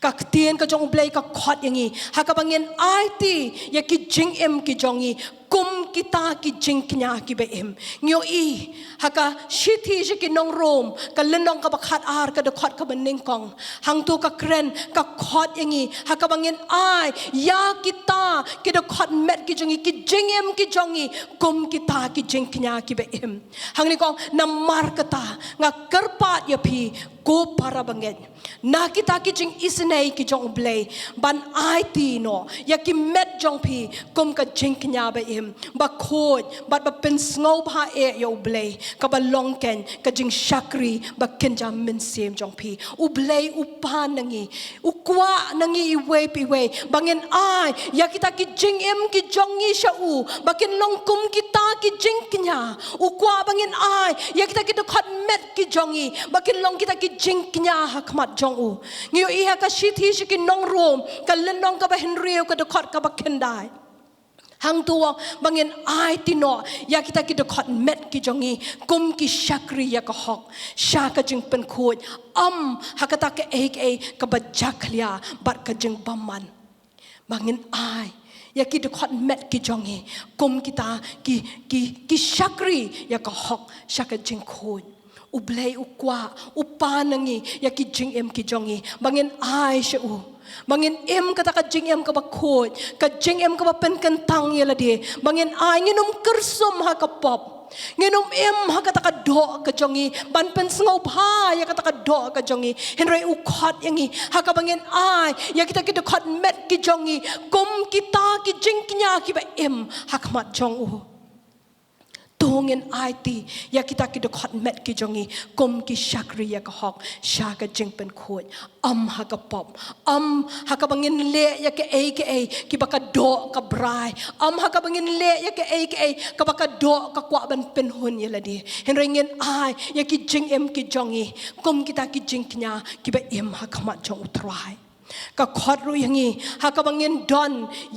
ka tien ka jong blay ka khot yangi ha ka bangin ai ti ya ki jing em ki jongi kum kita ki jingknya ki be em ngiyo I haka shithi je ki nong rom ka lenong ka bakhat ar ka dokot ka beningkong hang tu ka kren ka khot yangi haka bangin ai ya kita ki dokot met ki jongi ki jingem ki jongi kum kita ki jingknya ki be em hang ni kong namar kata nga kerpat ya phi ko para banget na kita ki jing isnei ki jong blay ban ai ti no ya ki met jong phi kum ka jingknya be em ba khod ba pen sngo pha e yo blay ka ba longken ka jing shakri ba kenja min sem jong phi u blay u pa nangi u kwa nangi I we pi we bangin ai ya kita ki jing em ki jongi sha u bakin long kum kita ki jing knya u kwa bangin ai ya kita ki dokhat met ki jongi bakin long kita ki jing knya hakmat jong u ngiyo I ka shithi shi nong rom ka lenong ka ba henrio ka dokhat ka ba kendai hang tuwa bangin ai tino ya kita ki dokot met ki jongi kum ki shakri ya ka hok sha ka jing pen khoj hakata ka ek ka bajak lia bat ka jing baman bangin ai ya ki dokot met ki jongi kum kita ki shakri ya ka hok sha ka jing khoj ublay ukwa upanangi ya ki jing em ki jongi bangin ai sha Bangin em kata ka jing em ka ba khoj ka jing em ka ba pen kentang yela di bangin ai nginum kersum ha ka pop nginum em ha kata ka do ka jongi ban pen sngo pha ya kata ka do ka jongi henry u khot yangi ha ka bangin ai ya kita ki khot met ki jongi kum kita ki jing knya ki ba em ha kmat jong u Tungin IT ya kita ki dokot met ki jongi kum ki shakri ya ka hok sha ka jing pen khoj ha ka pop ha ka bangin le ya ke ki baka do ka brai ha ka bangin le ya ke ka baka do ka kwa ban pen hun ya ladi henringin ai ya ki jing em ki jongi kum kita ki jing knya ki ba em ha ka mat jong utrai ka khot ru yangi ha ka bangin don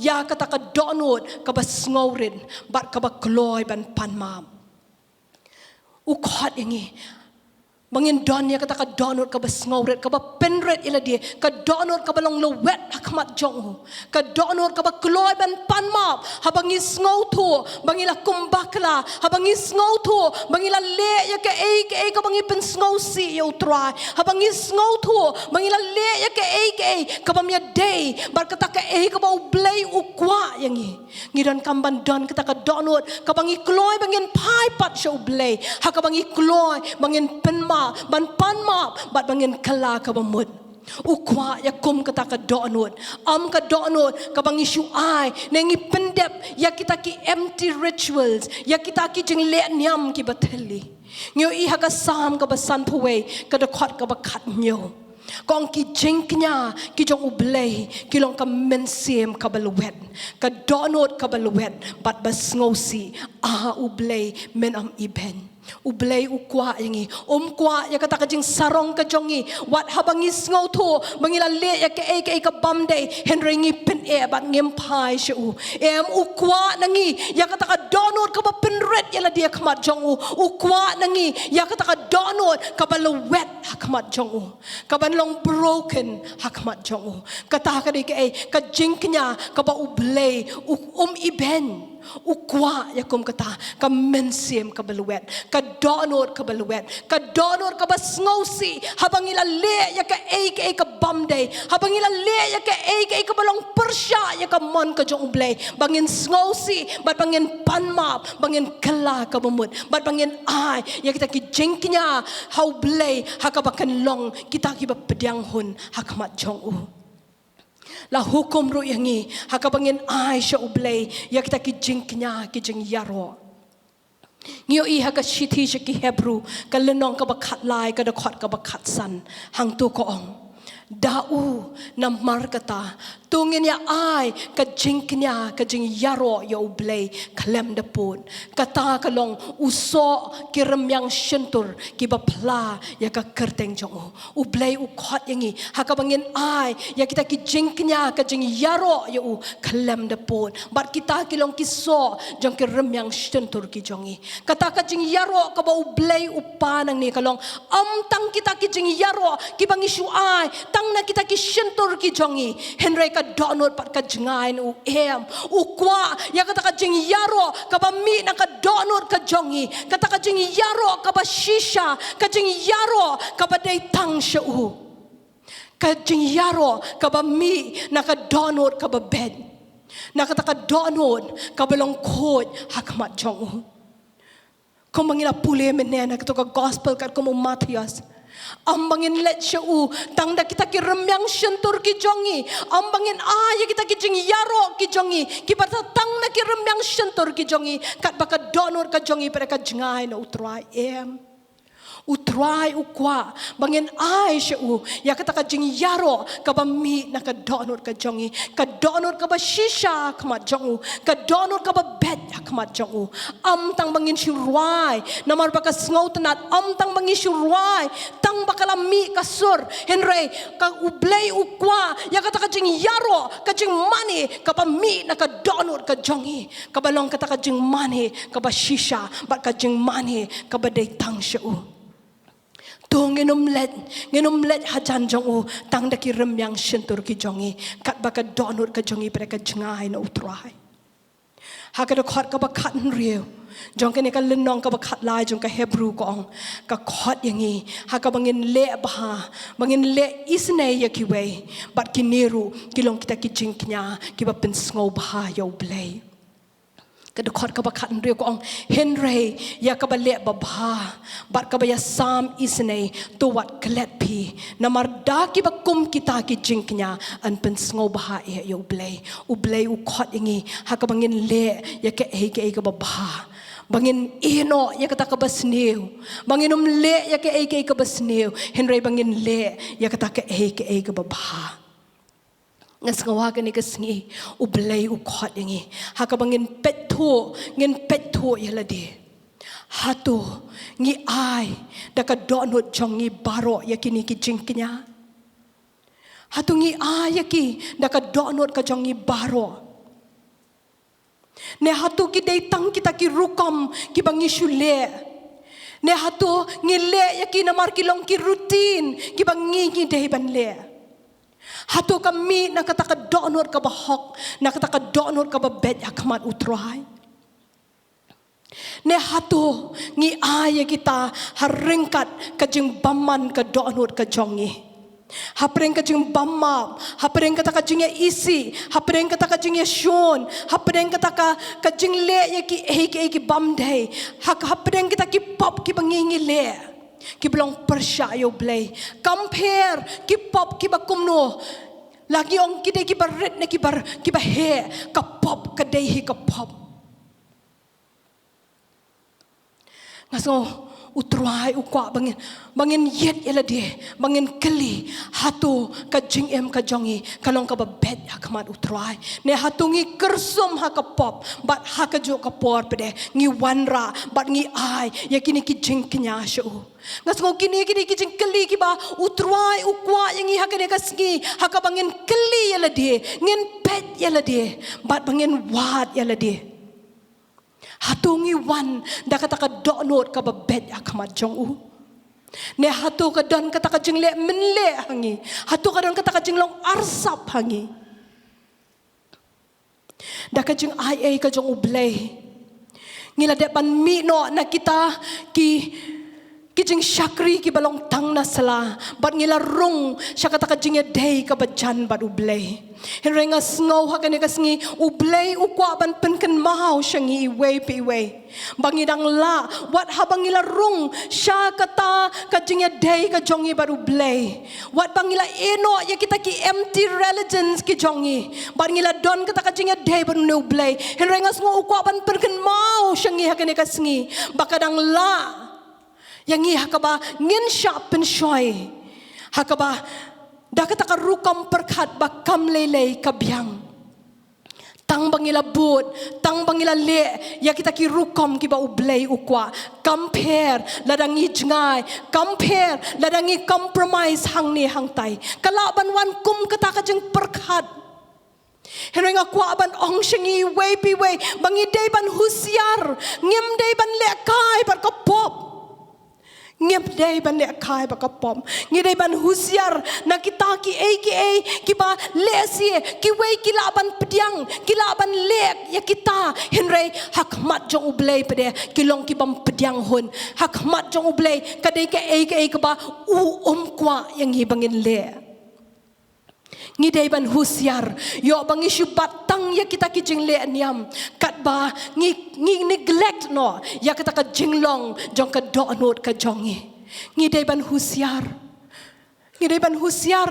ya kata ka donut ka ba sngorin bat ka ba kloy ban pan mam u khot yangi Bangin don ya kata ka donut ka basngawret ka ba penret ila dia ka donut ka balong lowet hakmat jong ka donut ka ba kloy ban panmap habang isngaw to bangila kumbakla habang isngaw to bangila le ya ka ka bangi pensngaw si yo try habang isngaw to bangila le ya ka ba mia day bar kata ka ka ba ublay ukwa yangi ngidan kamban don kata ka donut ka bangi kloy bangin pai pat siya ublay ha ka bangi kloy bangin penma ban panma bat bangin kala ka bamud ukwa ya kum kata ka donut ka donut ka bangi shu ai nengi pendep ya kita ki empty rituals ya kita ki jing le nyam ki bateli ngyo I ha ka sam ka basan puwe ka da khat ka ba khat nyo kong ki jingknya ki jong ublay ki long ka mensiem ka balwet ka donut ka balwet bat bas ngosi ublay men am iben ublay ukwa yangi kwa ya kata ka jing sarong ka jongi wat habangis ngaw to mangila le ya ka bamday henry ngi pen bat ngem pai shu ukwa nangi ya kata ka donut ka ba penret ya la dia khamat jong ukwa nangi ya kata ka donut ka balwet hakmat jong ka banlong broken hakmat jong kata ka di ka jingknya ka ba ublay iben ukwa ya kum kata ka mensiem ka balwet ka donut ka balwet ka donut ka basngausi habang ila le ya ka bamday habang ila le ya ka balong persya ya ka mon ka jong ublay bangin ngausi bat bangin panmap bangin kala ka bumut bat bangin ai ya kita ki jengknya how blay hakabakan long kita ki ba pedyang hun hakamat jong la hukum ru yangi hakabangin ai sha ublay ya kita ki jingknya ki jing yaro ngio I haka shiti ki hebru ka lenong ka bakhat lai ka da khot ka bakhat san hang tu ko ong dau na markata tungin ya ai ka jingknya ka jing yaro ya ublay kalem da pun kata kalong uso kirem yang shentur ki bapla ya ka kerteng jong ublay u khot yangi hakabangin ai ya kita ki jingknya ka jing yaro ya u kalem da pun bat kita kilong kiso jong kirem yang shentur ki jongi kata ka jing yaro ka ba ublay upanang ni kalong tang kita ki jing yaro ki bangi shu ai tang na kita ki shentur ki jongi henry ka donut pat ka Jingai u ukwa ya kata ka jing yaro ka ba mi na ka donut ka jongi kata ka jing yaro ka ba shisha ka jing yaro ka ba dai tang shu ka jing yaro ka ba mi na ka donut ka ba bed na kata ka donut ka balong khod hakmat jong kung mangila puli menena ka to ka gospel ka kung Matthias ambangin let siya tangda kita ki remyang shentur ki jongi ambangin ya kita ki jing yaro ki jongi ki bata tangda ki remyang shentur ki jongi kat baka donor ka jongi pada ka Jingai na utrai utrai ukwa bangin ai siya ya kata ka jing yaro ka ba mi na ka donor ka jongi ka donor ka ba shisha kmat jongu ka donor ka ba bed kmat jongu tang bangin shurwai namar baka sngaw tanat tang bangin shurwai tang bakala mi kasur henry ka ublay ukwa ya kata ka jing yaro ka jing money ka ba mi na ka donor ka jongi ka balong kata ka jing money ka ba shisha bat ka jing money ka ba day tang siya tu ngenum let hajan jong tang da ki remyang shentur ki jongi kat baka donut ka jongi pada ka Jingai na utrai hakada khot ka ba khat riu jong ka ni ka lenong ka ba khat lai jong ka hebru ko ong ka khot yangi haka bangin le bangin le isne ya ki we bat ki niru kilong kita ki jingknya ki ba pen sngo ba yo blay kada khot ka ba khat riu ko ong henry ya ka ba le ba bat ka ba ya sam isne to wat klet pi namar da ki ba kum kita ki jingknya an pen sngo ba yo blay u khot yangi haka bangin le ya ka ka ba bangin ino ya kata ka basniu banginum le ya ka basniu henry bangin le ya kata ka ba ngas ngawa ka ni kasngi ublay ukhot yangi hakabangin petho ya ladi hatu ngi ai da ka donut jongi baro ya kini ki jingknya hatu ngi ai ya ki da ka donut ka jongi baro ne hatu ki dei tang kita ki rukom ki bangi shule Ne hatu ngile yaki namar kilong ki rutin ki bangi dei ban le. Hatu kami na kata ka donor ka bahok, na kata ka donor ka babet akamat utrai. Ne hatu ngi aya kita haringkat ka jing baman ka donor ka jongi. Hapreng ka jing bamap, hapreng kata ka jing isi, hapreng kata ka jing shon, hapreng kata ka jing le ya ki bamdei, hapreng kita ki pop ki bangingi le, ki belong persya yo blay, compare ki pop ki bakumno, lagi ong ki de ki baret ne ki ba he, ka pop ka dei ka pop. Ngaso utrai ukwa bangin yet yala dia bangin keli hatu ka jingem ka jongi kalong ka babet akamat utrai ne hatungi kersum ha ka pop bat ha ka jo ka por pede ngi wanra bat ngi ai yakini ki jing knya shu ngas ngo kini ki jing keli ki ba utrai ukwa yang ha ka ne ka sngi ha ka bangin keli yala dia ngin pet yala dia bat bangin wat yala dia hatungi wan da kata ka donot ka babet akamat jong u ne hatu ka don kata ka jingle menle hangi hatu ka don kata ka jinglong arsap hangi da ka jing ai ka jong u blay ngila de pan mi no na kita ki jing syakri ki balong tang na sala bat ngila rung syakata ka jing day ka bajan bat u blay Henrenga snow hakane kasngi ublay ukwa ban penken mahau syangi iwe pi iwe bangidang la wat habangila rung sya kata kajingya day ka jongi baru blay wat bangila eno ya kita ki empty religions ki jongi bangila don kata kajingya day baru no blay Henrenga snow ukwa ban penken mahau syangi hakane kasngi bakadang la yang i hakaba ngin sya penshoy hakaba dah kata ka rukam perkat bakam lelei kabyang tang bangila but tang bangila le ya kita ki rukam ki ba ublay ukwa compare ladangi jingai compare ladangi compromise hang ni hang tai kalaban wan kum kata ka jeng perkat heneng akwa ban ong shingi way pi way bangi day ban husiar ngem day ban le kai par ka pop ngep day ban le kai ba ka pom ngi day ban husiar na kita ki ki ba lesie ki wei ki laban pediang ki laban lek ya kita henrei hak mat jong ublei pede ki long ki bam pediang hun hak mat jong ublei kadai ke ba kwa yang hi bangin le ngi day ban husiar yo bangi shu batang ya kita ki jing le niam kat ba ngi neglect no ya kita ka jinglong jong ka do not ka jongi ngi day ban husiar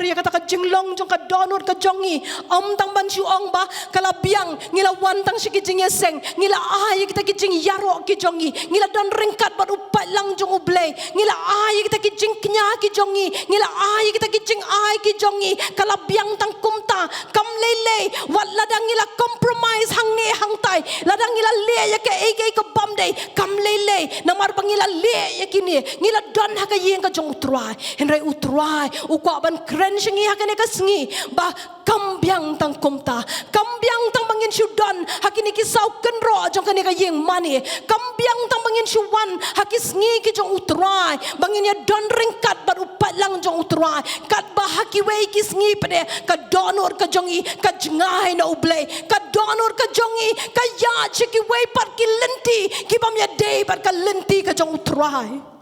ya kata ka jinglong jong ka donor ka jongi om tang ban shu ong ba kala biang ngila wan tang shi ki jing yeseng ngila ya kita ki jing yaro ki jongi ngila don ringkat bat upat lang jong ublei ngila ya kita ki jing knya ki jongi ngila ya kita ki jing ki jongi kala biang tang kumta kam lele wat ladang ngila compromise hang ne hang tai ladang ngila le ya ke ka bam dei kam lele namar bangila le ya kini ngila don ha ka yeng ka jong utrai henrei utrai ukwa ban kren shingi hakane kasngi ba kambyang tang kumta kambyang tang bangin shudan hakini ki sau kenro jong kane ka yeng mani kambyang tang bangin shuwan hakisngi ki jong utrai bangin ya don ringkat bar upat lang jong utrai kat ba hakiwei kisngi pade ka donor ka jongi ka jingai na ublei ka donor ka jongi ka ya chiki wei par ki lenti ki bam ya dei par ka lenti ka jong utrai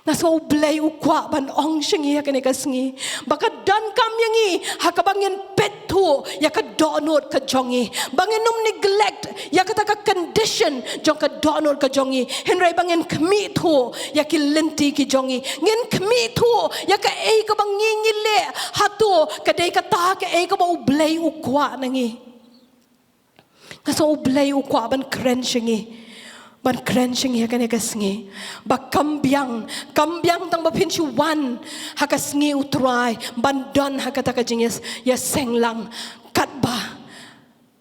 naso ublay ukwa ban ong shingi hakane kasngi baka dan kam yangi hakabangin petu ya ka donor ka jongi bangin num neglect ya kata ka condition jong ka donor ka jongi henry bangin kmi thu ya ki lenti ki jongi ngin kmi thu ya ka ka bangingi le hatu ka dei ka ta ka ka ba ublay ukwa nangi naso ublay ukwa ban kren shingi ban crunching ya kan kasngi ba kambyang tang ba pinchu wan hakasngi utrai ban don hakata ka jinges ya senglang kat ba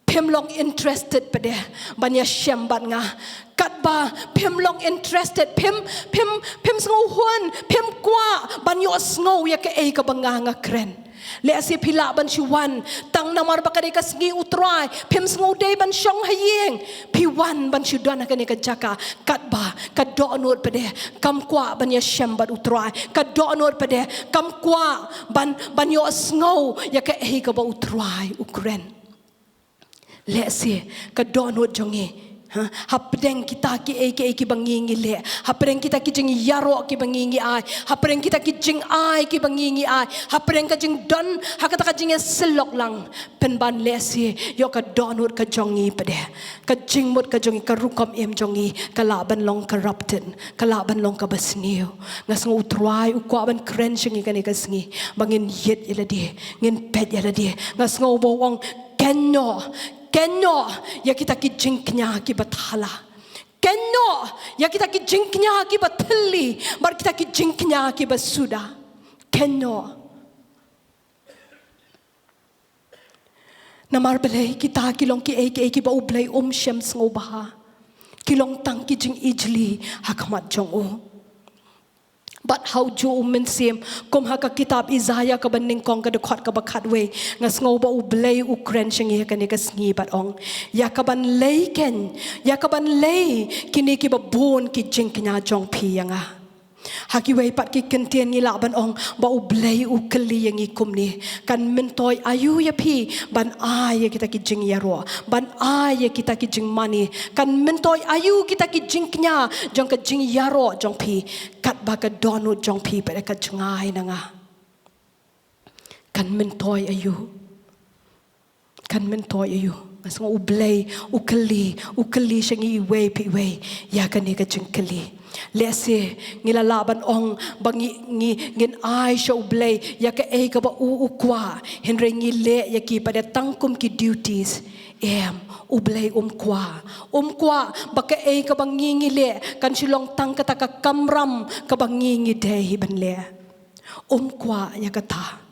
Pim long interested pada banya syambat nga. Kat ba pim long interested pim sngau huan pim kwa banyo sngau ya ke ka banga kren. Le asi pila ban siwan tang namar bakade ka sngi utrai pim sngau dei ban syong hayeng piwan ban syudan ka ne ka jaka kat ba ka do anur pada kam kwa banya syambat utrai ka do anur pada kam kwa banyo sngau ya ke ka ba utrai ukren. Le asi ka do anur jongi hapdeng kita ki bangingi le hapdeng kita ki jing yaro ki bangingi ai hapdeng kita ki jing ai ki bangingi ai hapdeng ka jing don hakata ka jing selok lang penban lesi yo ka donut ka jongi pade ka jing mut ka jongi ka rukom em jongi ka laban long corrupted ka laban long ka basniu ngas ngu try u kwa ban crunching ka ni ka sngi bangin yet iladi ngin pet iladi ngas ngu bowong Kenyo ya kita ki jingknya ki bathala. Kenyo ya kita ki jingknya ki batli, bar kita ki jingknya ki basuda. Kenyo. Namar belai kita kilong ki ba ublay syam sngobaha. Kilong tang ki jing ijli hakamat jongo. But how jo mensim kom haka kitab Isaiah ka banding kong ka dekhat ka bakat we ngas ngau ba ublay ukren shingi ka ni ka sngi bat ong ya ka ban lay kini ki ba bon ki jing knya jong pi yanga haki we pat ki kentien ni Laban ong ba ublay ukli yang ikum ni kan mentoy ayu ya pi ban ay kita ki jing yaro ban ay kita ki jing mani kan mentoy ayu kita ki jing knya jong ka jing yaro jong pi kat ba ka donu jong pi pa ka Jingai nanga kan mentoy ayu ngas ngo ublay ukli shangi we pi we ya kan ni ka jing kli lese ngila Laban ong bangi ngin ai show blay ya ka ka ba ukwa henry ngile ya ki pada tangkum ki duties ublay kwa baka ka bangi ngile kan Shillong tang kata ka kamram ka bangi ngidei ban le kwa ya kata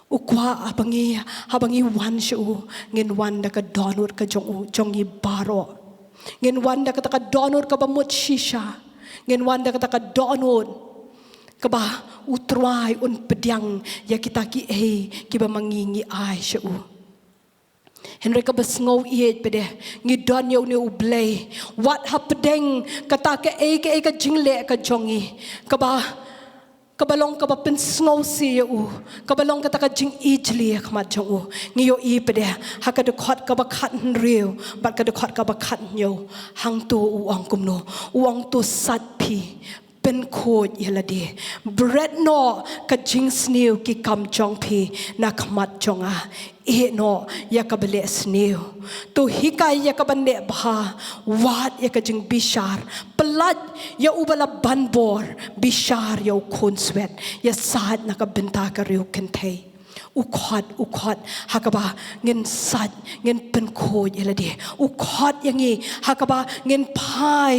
ukwa habangi wan shu ngin wan da ka donur ka jongi baro ngin wanda kata ka donor ka ba mut shisha ngin wanda kata ka donor ka ba utrai un pedyang ya kita ki ba mangingi ai shu henry ka ba sngow iet pede ngi don yo ni ublay what happening kata ka ka jingle ka jongi ka ba kabalong ka ba pensngow si u kabalong kata ka jing ijli khmat jong ngiyo i pede hakade khot ka ba khat riu bat ka de khot ka ba khat nyo hang tu uang kumno uang tu sat pi pen khod yelade bread no ka jing sniu ki kam jong pi na khmat jonga no ya ka bele sniu tu hikai ya ka bande bha wat ya ka jing bishar pelat ya ubala banbor bishar ya khon swet ya sad na ka benta ka riu kentei ukhot hakaba ngin sat ngin pen khod yelade ukhot yangi hakaba ngin pai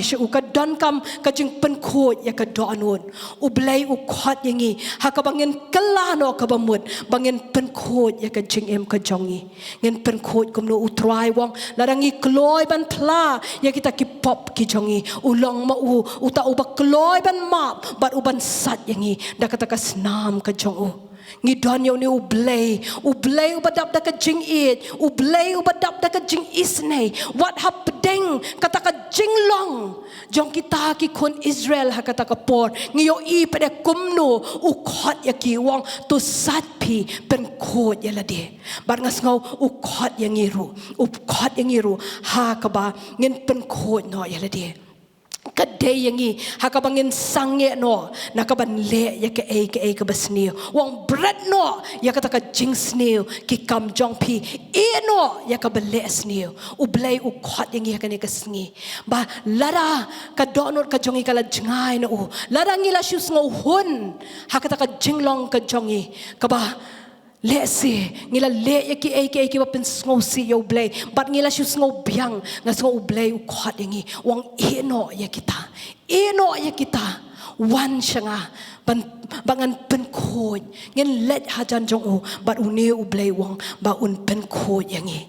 shu ka don kam ka jing pen khod ya ka donun ublay ukhot yangi hakabangin kalano ka bamut bangin pen khod ya ka jing em ka jongi ngin pen khod kumno utrai wong larangi kloy ban pla ya kita ki pop ki jongi ulong ma uta uba kloy ban map bat uban sat yangi da kata ka snam ka jongu ngidon yo ni ublay ubadap da ka jing it ublay ubadap da ka jing isnay what happening kata ka jing long jong kita ki kon Israel ha kata ka por ngiyo i pada kumno ukhot ya ki wong to sat pi pen khot ya lade bar ngas ngau ukhot yang ngiru ha ka ba ngin pen khot no ya lade kadai yangi hakabangin sangye no nakaban le ya ka basniu wong bread no ya kata ka jing sniu ki kam jong pi no ya ka bele sniu ublay ukhot yangi ka ni ka sngi ba lara ka donor ka jongi kala Jingai no lara ngila shus ngo hun hakata ka jinglong ka jongi ka ba lesi ngila le ki ba pensngo si yo blay but ngila shus ngo biang nga so blay ukhot yangi wong eno ya kita วันชงาบางอันเป็นโคยเงินเล็ดหาจันจงอูบัดอุเนอุเบลวงบาอุนเป็นโคยอย่างงี้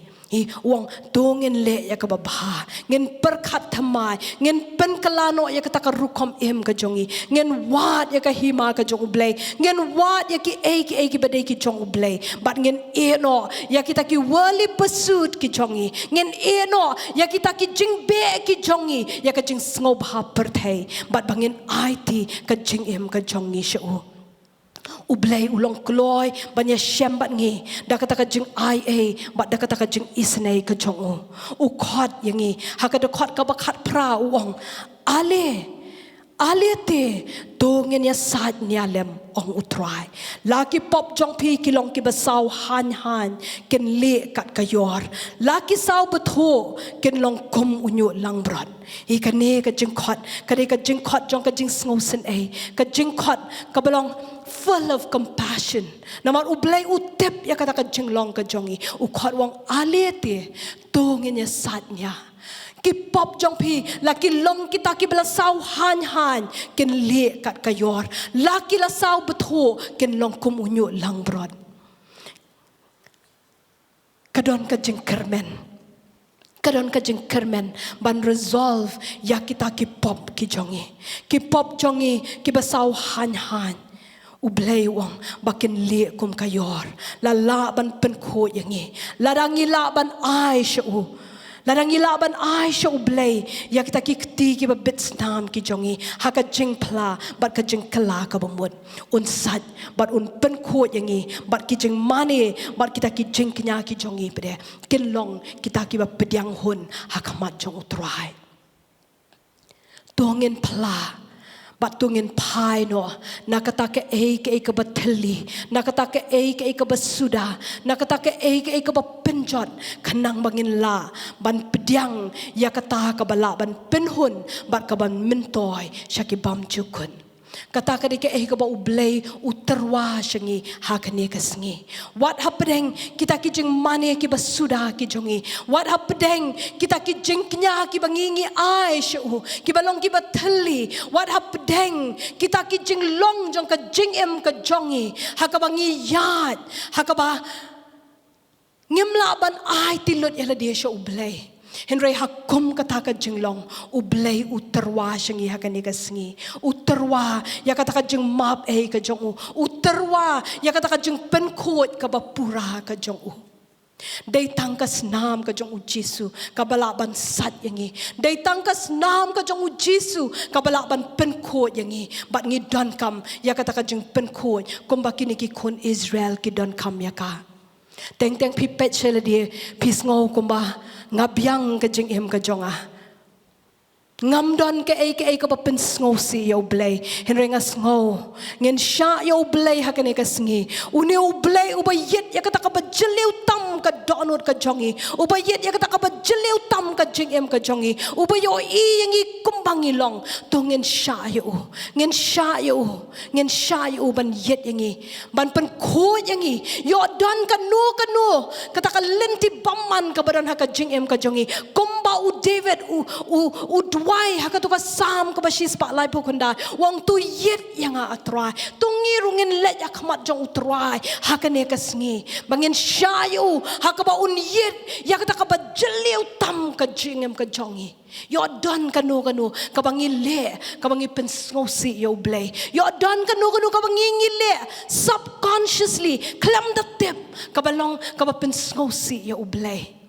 วงตัวเงินเละยากบบาเงินประคัดทำไมเงินเป็นกลาโนยากตะกรุกคอมเอ็มกะจงีเงินวาดยากหิมากะจงอุเบลเงินวาดยากเอกิบดกิจงอุเบลบัดเงินเอโนยากตะกิวอลิปสูดกิจงีเงินเอโนยากตะกิจิงเบกิจงียากจิงสงบหาประเทศบัดบางเงินไอทีกะจิงเอ็มกะจงีเชอูอุเบลulong kloy banya shem bat ngi dakata ka jing ia bat dakata ka jing isnei ka jong u khot yangi hakada khot ka bakhat pra uong ale te to ngen ya sat nya lem ong utrai laki pop jong pi kilong ki basau han ken le kat ka yor laki sau betho ken long kom unyu lang bron hi ka ne ka jing khot ka jing khot jong ka jing sngo sen ai ka jing khot ka belong full of compassion naman ublay utep ya kata ka jing long ka jongi u khot wong alete to ngen ya sat nya ki pop jong pi la ki long kita ki bela sau han ken le kat ka yor la ki la sau betho ken long kum unyu lang bron kadon ka jing kermen ban resolve ya kita ki pop jongi ki basau han ublay wang bakin le kum kayor la ban pen kho yangi la dangi la ban ai shu Ladang ilaban ay siya ublay. Ya kita kikti ki ba bits nam ki jongi. Haka jing pla bat ka jing kala ka bamud. Un sad bat un pen kuat yangi. Bat ki jing mani bat kita ki jing kenya ki jongi pede. Kin long kita ki ba pediang hun haka mat jong utrai. Tongin pla. Bat tungin pai no nakata ke ka bateli nakata ke ka basuda nakata ke ka penjot kanang bangin la ban pediang ya kata ka bala ban penhun bat ka ban mentoy syaki bam jukun kata ke ka ba ublay uterwa syangi hakane kasngi what happening kita ki jing mane ki basuda ki jongi what happening kita ki jing knya ki bangingi ai shu ki balong ki bateli what happening kita ki jing long jong ka jing em ka jongi hakabangi yat hakaba ngimla ban ai tilut yala dia shu ublay Henry hakum kata ka jinglong ublay uterwa syangi hakani kasngi uterwa ya kata ka jing map ka jong uterwa ya kata ka jing penkot ka bapura ka jong Day tangkas nam ka jong Jisu kabalaban sat yangi day tangkas nam ka jong Jisu kabalaban penkot yangi bat ngi don kam ya kata ka jing penkot kumbakini ki kon Israel ki don kam ya ka Teng pipet sila di pisngo kumba ngabyang ka jing em ka jonga Ngamdon ka ba pensngo si yo blay henry nga sngo ngin sha yo blay hakane ka sngi uni blay ubayet ya kata ka bajlew tam ka donot ka jongi ubayet ya kata ka bajlew tam ka jing em ka jongi ubayo yangi kumbangi long to ngin sha yo ban yet yangi ban pen ko yangi yo don ka no kata ka lenti bamman ka badan ha ka jing em ka jongi kumba u David u Why hakatuka sam ka basis pa lai pukunda wang tu yet yang atrai tungi rungin let yakmat jong utrai hakane kasngi bangin shayu hakaba un yet yakata ka bajliu tam ka jingem ka jongi yo don kanu ka bangi le ka bangi pensngosi yo blay yo don kanu ka bangi le subconsciously klam the tip ka balong ka pensngosi yo blay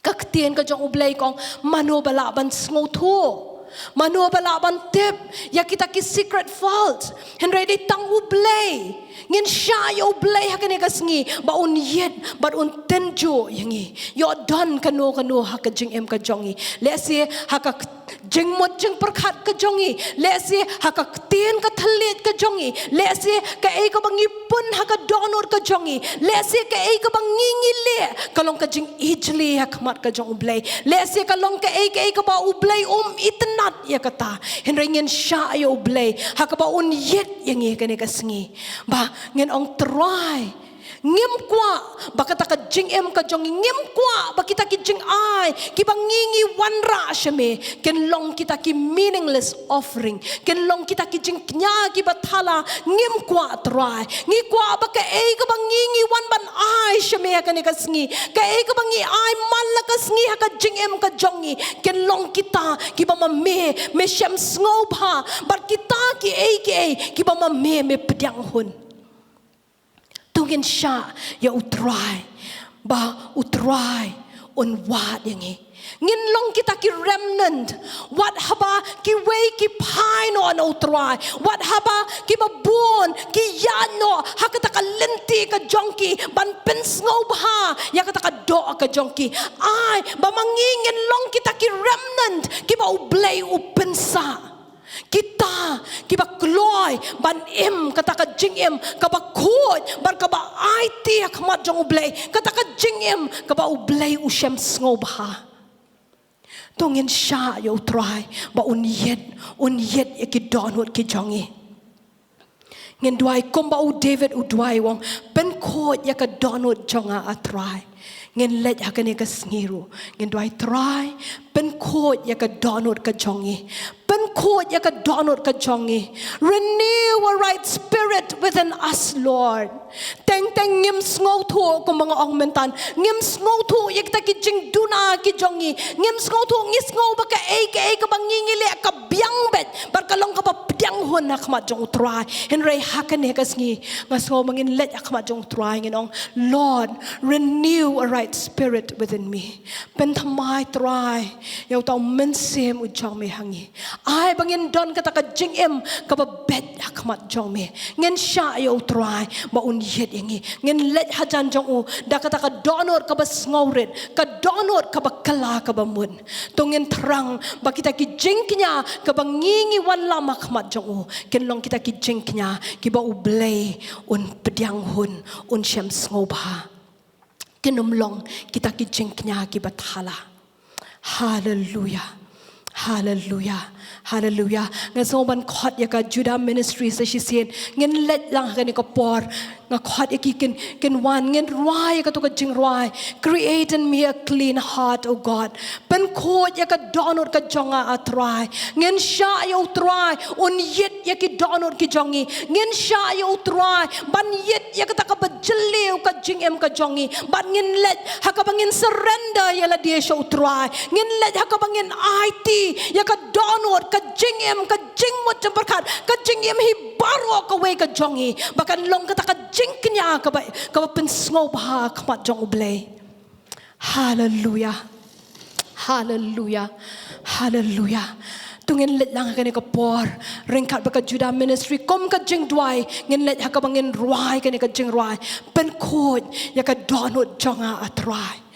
Kaktian ka jong ublay kong manobalaban sngoto. Manobalaban tip. Ya kita ki secret fault. Henry di tang ublay. Ngin siya yo ublay hakane kasngi. Baun yet. Baun tenjo yangi. Yo don kanu haka jing em ka jongi. Lesi haka jing mot jing perkat ka jongi. Lesi haka ktien ka thalit ka jongi. Lesi ka ka bangi pun haka donor ka jongi. Lesi ka ka bangi ngile. Kalong ka jing ijli hakmat ka jong ublay. Lesi kalong ka ba ublay itnat ya kata. Henry ngin siya yo ublay. Haka ba un yet yangi kane kasngi. Ba ngin ong try ngim kwa bakata ka jing em ka jong ngim kwa bakita ki jing ai ki bangingi wanra shame ken long kita ki meaningless offering ken long kita ki jing nya ki bathala ngim kwa try ngi kwa baka e ka bangingi wan ban ai shame ka ne ka sngi ka e ka bangi ai mal la ka sngi ha ka jing em ka jongi ken long kita ki ba me shem sngop ha bar kita ki ki ba me pediang hun tungin sha ya utrai ba utrai on wat yang ngin long kita ki remnant wat haba ki way ki pine on utrai wat haba ki ba bon ki yano hakata ka lenti ka jonki ban pensngo ha ya kata ka do ka jonki ai ba mangingin long kita ki remnant ki ba ublay upensa kita kiba kloy ban im kata ka jing im kaba khoj bar kaba IT khmat jong ublay kata ka jing im kaba ublay ushem sngoba tongin sha yo try ba unyet ekidonot ki jongi ngin duai komba u David u duai wong ben khoj ya ka donot jonga atrai ngin let hakane ka sngiru ngin duai try ben khoj ya ka donot ka jongi ben khoj ya ka donot ka jongi renew a right spirit within us Lord teng ngim sngo thu ko mga ongmentan ngim sngo thu yek ta ki jing duna ki jongi ngim sngo thu ngis ngo ba ka e ka bangingi le ka biang bet bar ka long ka ba pdiang hon na khma jong try en rei hakane ka sngi ngaso mangin let khma jong try nginong Lord renew a right spirit within me ben thamai try yau tau mensem u jong me hangi ai bangin don kata ka jing em ka ba bet khmat jong me ngin sha yau try ba un yet yangi ngin let hajan jong u da kata ka donor ka ba sngoret ka donor ka ba kala ka ba mun tongin terang ba kita ki jing knya ka ba ngingi wan lama khmat jong u ken long kita ki jing knya ki ba u blay un pediang hun un shem sngoba kenum long kita ki jing knya ki ba thala hallelujah hallelujah hallelujah ngaso ban khot ya ka Judah ministry sa shisien ngin let lang ka ni ka por nga khot ken wan ngin rwai ka to ka jing rwai create in me a clean heart O God pen khot ya ka donor ka jonga atrai ngin sha yo try un yet ya ki donor ki jongi ngin sha yo try ban yet ya ka ta ka bajleu ka jing em ka jongi ban ngin let ha ka bangin surrender ya la dia show try ngin let ha ka bangin IT ya ka donor ka jing em ka jing mo champarkhat ka jing em hi baro ka we ka jongi bakan long ka ta ka jing knya ka ba pensngo ba khmat jong ublay hallelujah hallelujah hallelujah tungin let lang ka ni ka por ringkat ba ka Judah ministry kom ka jing dwai ngin let ha ka bangin ruai ka ni ka jing ruai pen khoj ya ka donot jonga atrai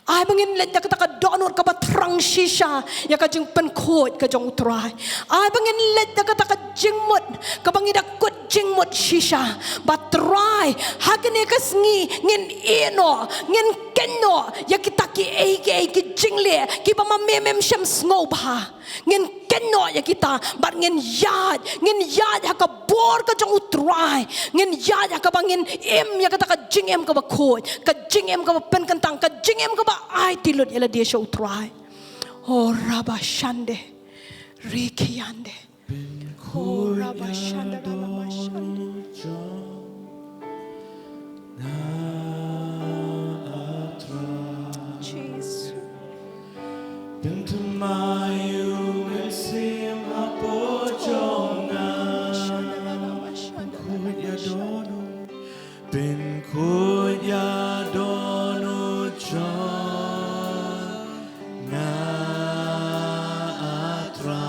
ai bangin let ya kata ka donor ka batrang shisha ya ka jing pen khoj ka jong try ai bangin let ya kata ka jing mot ka bangin da kut jing mot shisha but try hakene ka sngi ngin eno ngin kenno ya kita ki ki jing le ki ba ma mem shem sngo ba ngin kenno ya kita but ngin yad ha ka bor ka jong try ngin yad ha ka bangin em ya kata ka jing em ka ba khoj ka jing em ka ba pen kantang ka jing em ka ba ai tilot ela dia show try oh rabashande rikiande oh rabashande Jesus Pintu mayu mesim apo jonga kuya dono ben kuya dono jonga atra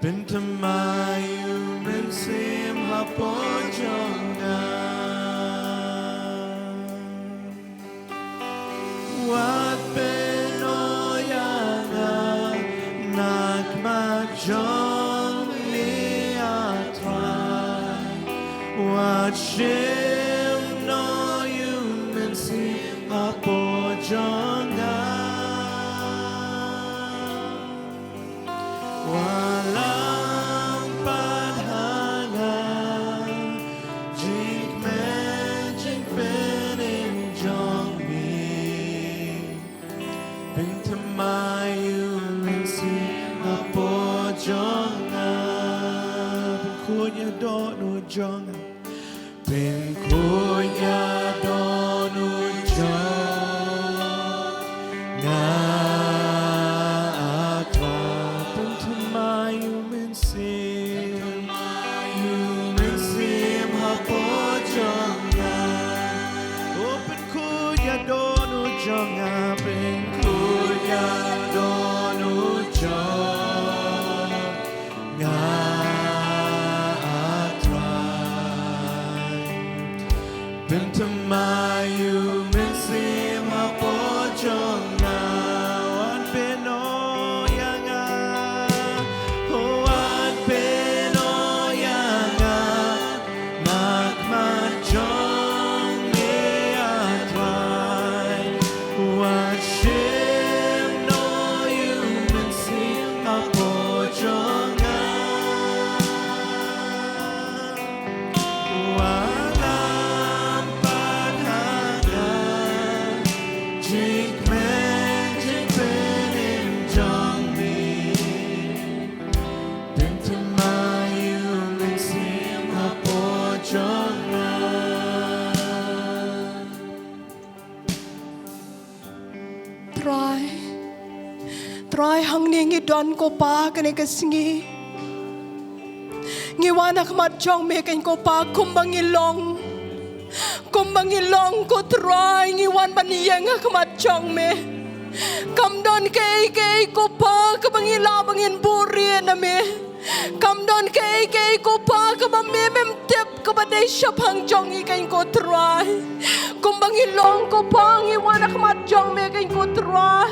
pintu mayu mesim apo jonga Wat benoyana nakmajong liatrai Wat shim no human sim apojonga Walang padhana jing jongเป็นคุยาดอนุจงาอาตราเป็นทำไมอยู่มันเสียมหาปอจงงาโอ้เป็นคุยาดอนุจงาเป็นคุยาดอนุจงาเป็นทำไมอยู่มันเสียมาปอจงนาวันเป็นโอยังไงวันเป็นโอยังไงนักมาจงเมียทรายวันเชื่อมโนอยู่มันเสียมาปอจงนาวันTry hang ni ngi don ko pa kane kasingi ngi wana kmat jong me kan ko pa kumbangilong ko try ngi wan baniyang kmat jong me kam don ke ko pa kabangila bangin buri na me kam don ke ko pa kabamem tip kabadai shapang jong i kan ko try kumbangilong ko pa ngi wana kmat jong me kan ko try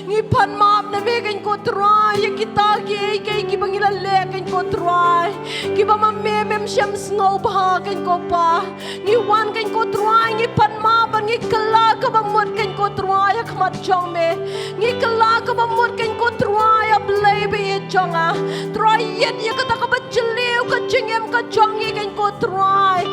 ngi pan map na me kan ko try ya kita ke bangila le kan ko try ki ba ma mem sham snow ba kan ko pa ngi wan kan ko try ngi pan map ngi kala ka ba mot kan ko try ya kmat jong me ngi kala ka ba mot kan ko try ya blay be jonga try yet ya kata ka ba jiliw ka jingem ka jongi kan ko try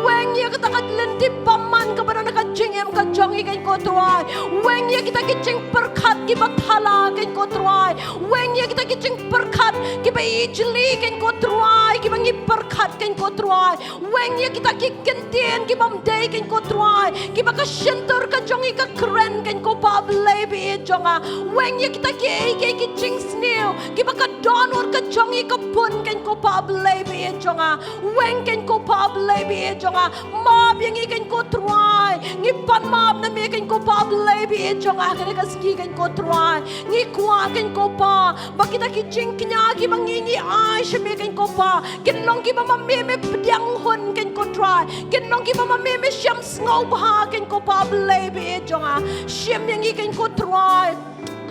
weng ya kata ka lenti paman ka ba na ka jingem ka jongi kan ko try weng ya kita kicing perkat ki ba Thala kan ko try weng ya kita kicing perkat ki ba ijli kan ko try ki ba ngi perkat kan ko try weng ya kita kikentien ki ba mday kan ko try ki ba ka shentor ka jongi ka kren kan ko pa blay be jonga weng ya kita kicing snew ki ba ka donor ka jongi ka pun kan ko pa blay be jonga weng kan ko pa blay be jonga mab yang kan ko try ngi pan mab na me kan ko pa blay be jonga ka ka ski kan ko try ngi kwa kan ko pa ba kita kicing knya ki mangingi ai shme kan ko pa kin long ki ba ma me pdiang hon kan ko try kin long ki ba ma me sham ngau ba kan ko pa blay be jonga shem yang kan ko try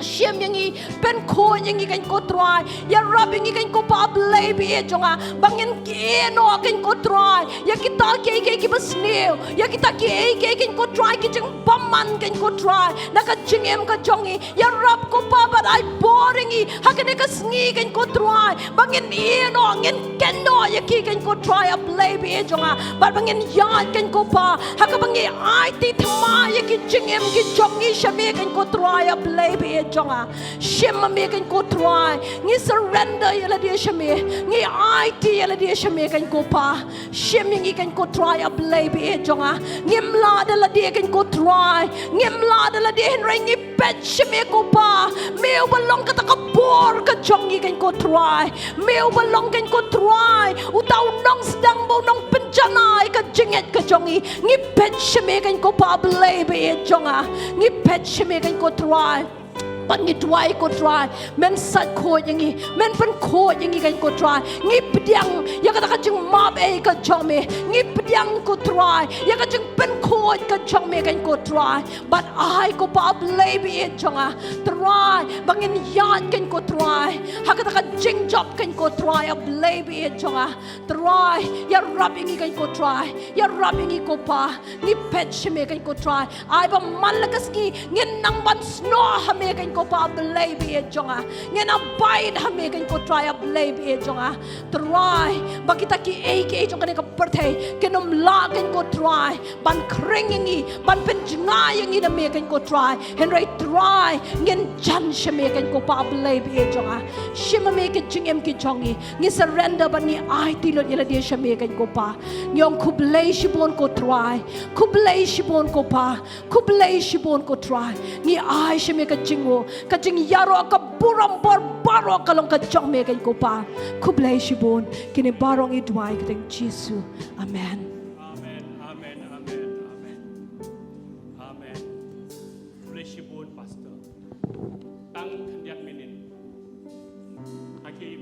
Shem yang i pen ko yang i kan ko try ya rab yang i kan ko pa blay be jonga bangin kino kan ko try ya kita ke basnew ya kita ke kan ko try ki jing paman kan ko try na ka jingem ka jongi ya rab ko pa but I boring i hakane ka sngi kan ko try bangin ino ngin keno ya ki kan ko try a blay be jonga but bangin yan kan ko pa hakabangi ai ti thma ya ki jingem ki jongi shame kan ko try a blay be jonga shema me kan ko try ngi surrender yala dia shame ngi IT yala dia shame kan ko pa shem ngi kan ko try a blay be jonga ngim la dala dia kan ko try ngim la dala dia henry ngi pet shame ko pa me balong ka ta ka bor ka jongi kan ko try me balong kan ko try utaw nong sedang bo nong penjanai ka jinget ka jongi ngi pet shame kan ko pa blay be jonga ngi pet shame kan ko try pan ngi tuai ko try men sat ko yang ngi men pan ko yang ngi kan ko try ngi pdiang ya ka ta jing map e ka jong me ngi pdiang ko try ya ka jing pen ko ka jong me kan ko try but I ko pa blay be jonga try bangin yan kan ko try ha ka ta jing job kan ko try a blay be jonga try ya rab ngi kan ko try ya rab ngi ko pa ngi pet me kan ko try ai ba man la ka ski ngin nang ban sno ha me kan ko pa ablay bi jonga ngena bai da me kan ko try ablay bi jonga try bakita ki e jonga ka perthai kenom la kan ko try ban krengi ban penjnga yang ida me kan ko try henry try ngen jan sheme kan ko pa ablay bi jonga shima me kan chingem ki jongi ngi surrender ban ni ai ti lo ila dia sheme kan ko pa nyong kublay shibon ko try kublay shibon ko pa kublay shibon ko try ni ai sheme ka jingo ka jing yaro ka buram bor baro ka long ka jong me kan ko pa kublay shibon kini barong i dwai ka teng Jesus amen. Amen, amen, amen, amen. Amen. Bless you, both, Pastor. Tang kandiat minin. Hakim,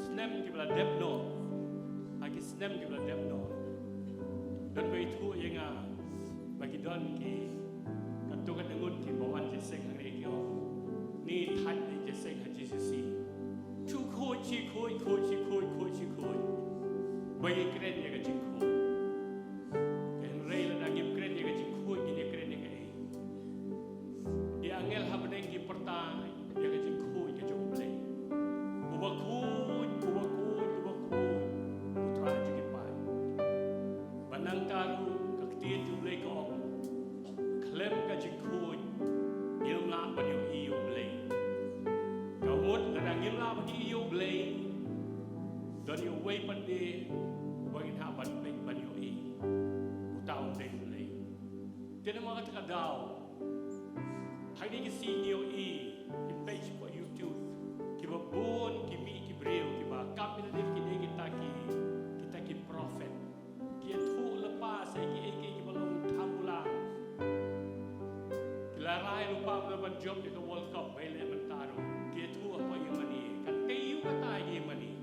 snem kibla depno. Hakim snem kibla depno. Dan begitu yang bagi don ki kantungan dengun ki bawan jeseng hari kyo. Ni tan ni jeseng haji sisi. Chu koi chi koi koi chi koi koi chi koi. Bagi keren ya kecik koi. Kan rela dagim keren ya kecik koi ini keren ya kei. Di angel habneng ki pertang ya kecik koi ke jom play. Ubah koi putra juga pai. Banang taru kaktian jom play ko. Klem kecik koi ilm la banyu iyo play. Kau mut kadang ilm la banyu iyo play. Dan you wait one day, bangin haban ban you e. Utaw day play. Tiada mga takadaw. Hari ni si niyo e. In page po YouTube. Kiba bon, kimi kibreo, kiba kapila din kini kita ki prophet. Kia tu lepas ay ki balong tamula. Kilaray lupa mo ban job dito World Cup may elementaro. Kia tu apa yung mani. Kan tayo ka tayo yung mani.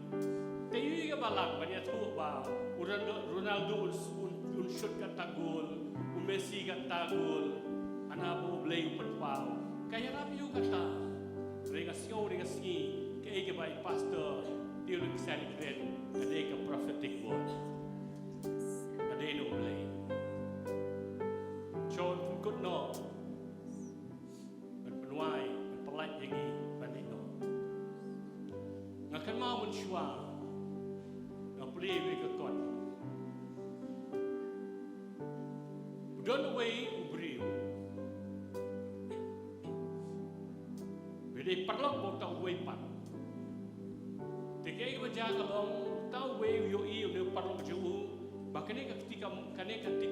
Tayo yung balak banyak tu ba Ronaldo un shoot kata gol, un Messi kata gol, anak bo play perpau. Kaya rapi yung kata, regasyo, kaya ke baik pastor, dia lu kisah keren, ada ke prophetic word, ada yang play. John pun kut no, berpenuai, berpelat yang ini banding no. Ngakan mau mencuang. Play with God. Don't away ubrio. Bede parlok mo tau way pan. Tikai baca kalau tau way yo i ne parlok ju. Bakane ketika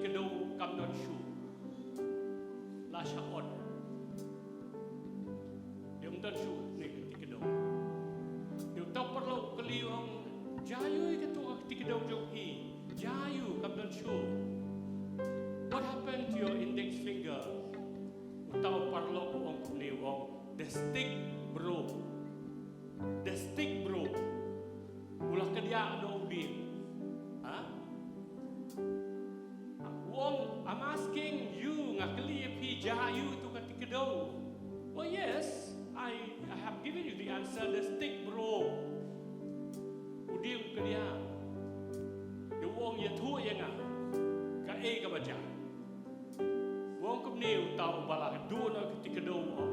do kam non shu. La shakon. Dia untan shu ne ketika do. Dia tau parlok keliong Jayu itu ketika jauh ini, jayu kapan show? What happened to your index finger? Utau parlo orang ni orang the stick bro. Ulah kerja ada ubi, I'm asking you ngakli pi jayu itu ketika jauh. Oh yes, I have given you the answer. The stick bro. Dia kerja, dia wong ya tua yang ka ka baca. Wong kum ni tahu bala dua nak ketika dua.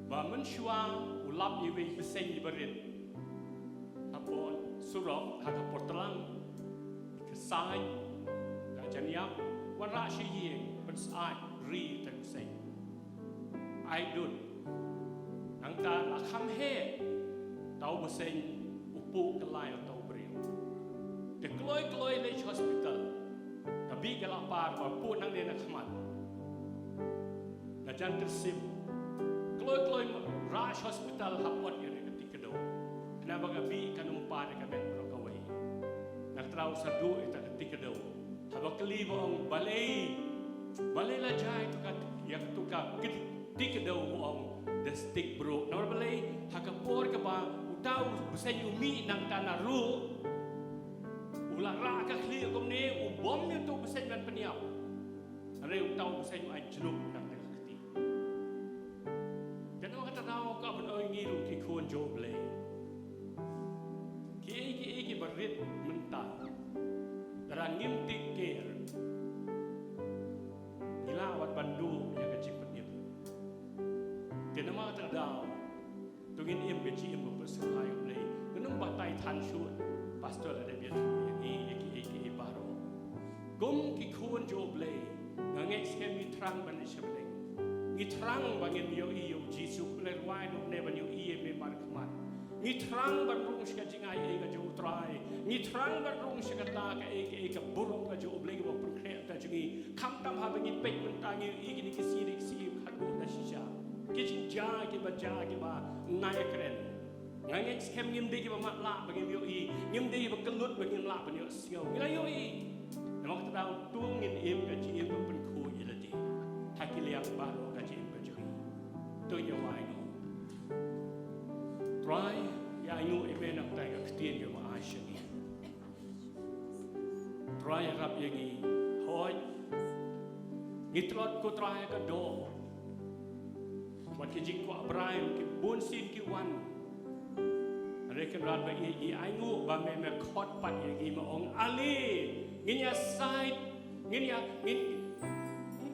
Ba mensyuang ulap yewe beseng ibarit. Apon surau hak portelang kesai ka janiam wara syiyeng pensai ri tan seng. Ai dun angta lakham he tahu beseng upu kelai atau beriu. Dia keloi lech hospital. Tapi kalau par upu nang dia nak khmat. Najan tersip. Keloi rush hospital hapot yang ketika do. Kenapa gabi kan umpan kan ben brokawai. Nak terau sadu itu ketika do. Habaq keli bong balai la jai tu kat yang tu ka ketika do bong the stick bro. Nawar balai hakapor ka ba tahu besar umi nang tanah ru ulah raka clear kom ni ubom ni tu besar dan peniap are tahu besar ai jeluk nang tekti dan orang kata tahu ka ben oi ngiru ki khon jo ble ki berit mentah darang ngimtik care gilawat bandu yang kecil penip begin im ke ci im ko persuai oleh kenum batai tan shoot pastor ada biar i baro gum ki khun jo blei ngek skem mi trang ban shebling ngi trang bangin yo i yo jisu le wai no ne ban yo i me mar khmat ngi trang ban rung ska jingai e ga jo trai ngi trang ban rung ska ta ka e ka burung ka jo blei ko pun kre ta jingi kham tam ha bangi pek mun ta ngi i ki ni ki si khat do na shisha ki jin ja ki ba nai kren ngai skem ngim de ki ba mat la bangin yo i ngim de ba kelut bangin la ban yo sio ngi la yo i namok ta dau tu ngin im ka ji im ko pun khu i la di ta ki liang ba lo ka ji im ka jingi to ya wai no try ya inu imen nak tai ka tien yo ma ai shani try rap ye gi hoi ngi trot ko try ka do wat ki jing ko abrai ki bun sin ki wan are kem rat ba i ai ngu ba me khot pat ye gi ma ong ali nginya side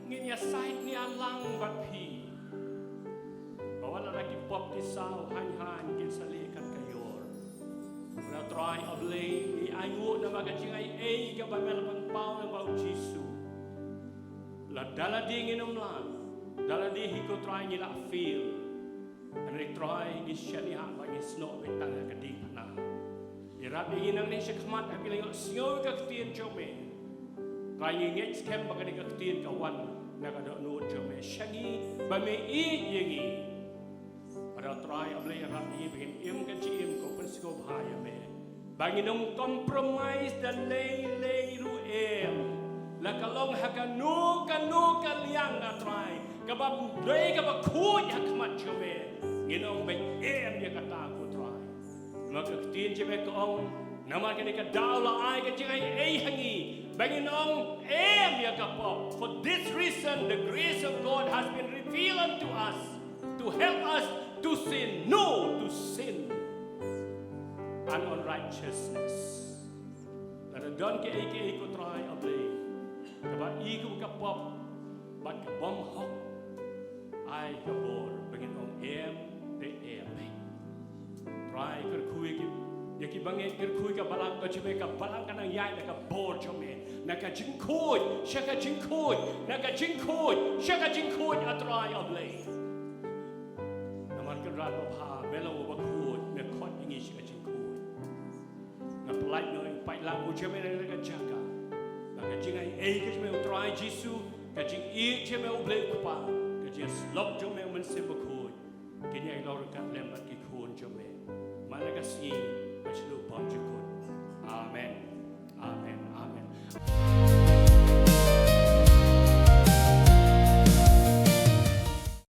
nginya side ni alang bat pi wala lagi pop di sao han kin sali kan kayor wala try oblay ni ayu na magajingai ka ba mel pang pau na ba jisu la dala ding inom la dala di hiko try ni la feel and they try ni shani ha ba ni snow be tang ka ding na irap ni nang ni shakmat ha bilang sio ka tien jome try ni ngek skem ba ka ni ka tien ka wan na ka do no jome shani ba me i yengi ada try ablay ram ni begin im kan ci im ko pen sko bahaya me banginong compromise dan lay ru em la kalong hakanu kaliang na try kabab lay kabab khu ya khmat chome nginong be em ya kata ko try maka tin cheme ko ong nama kan ka daw la ai ka jingai ei hangi banginong em ya kapop for this reason the grace of God has been revealed unto us to help us to say no to sin and unrighteousness. That don't get ko try ablay. Kaba iku ka pop but ka bom hok ai ka bor bangin ong de em. Try ker kui ki yaki bangin ker kui ka balang ka chime ka balang ka nang yai na ka bor chome na ka jing khoi shaka jing khoi na ka jing khoi shaka jing khoi atrai ablay. Rat pa melo ba khut me khot ingi shi ka chin khut na plai noi pai la u cheme na ka chaka na ka jingai e ka cheme u try jisu ka jing e cheme u ble ku pa ka jis lok chome man se ba khut ke nyai lo ka lem ba ki khun chome ma na ka si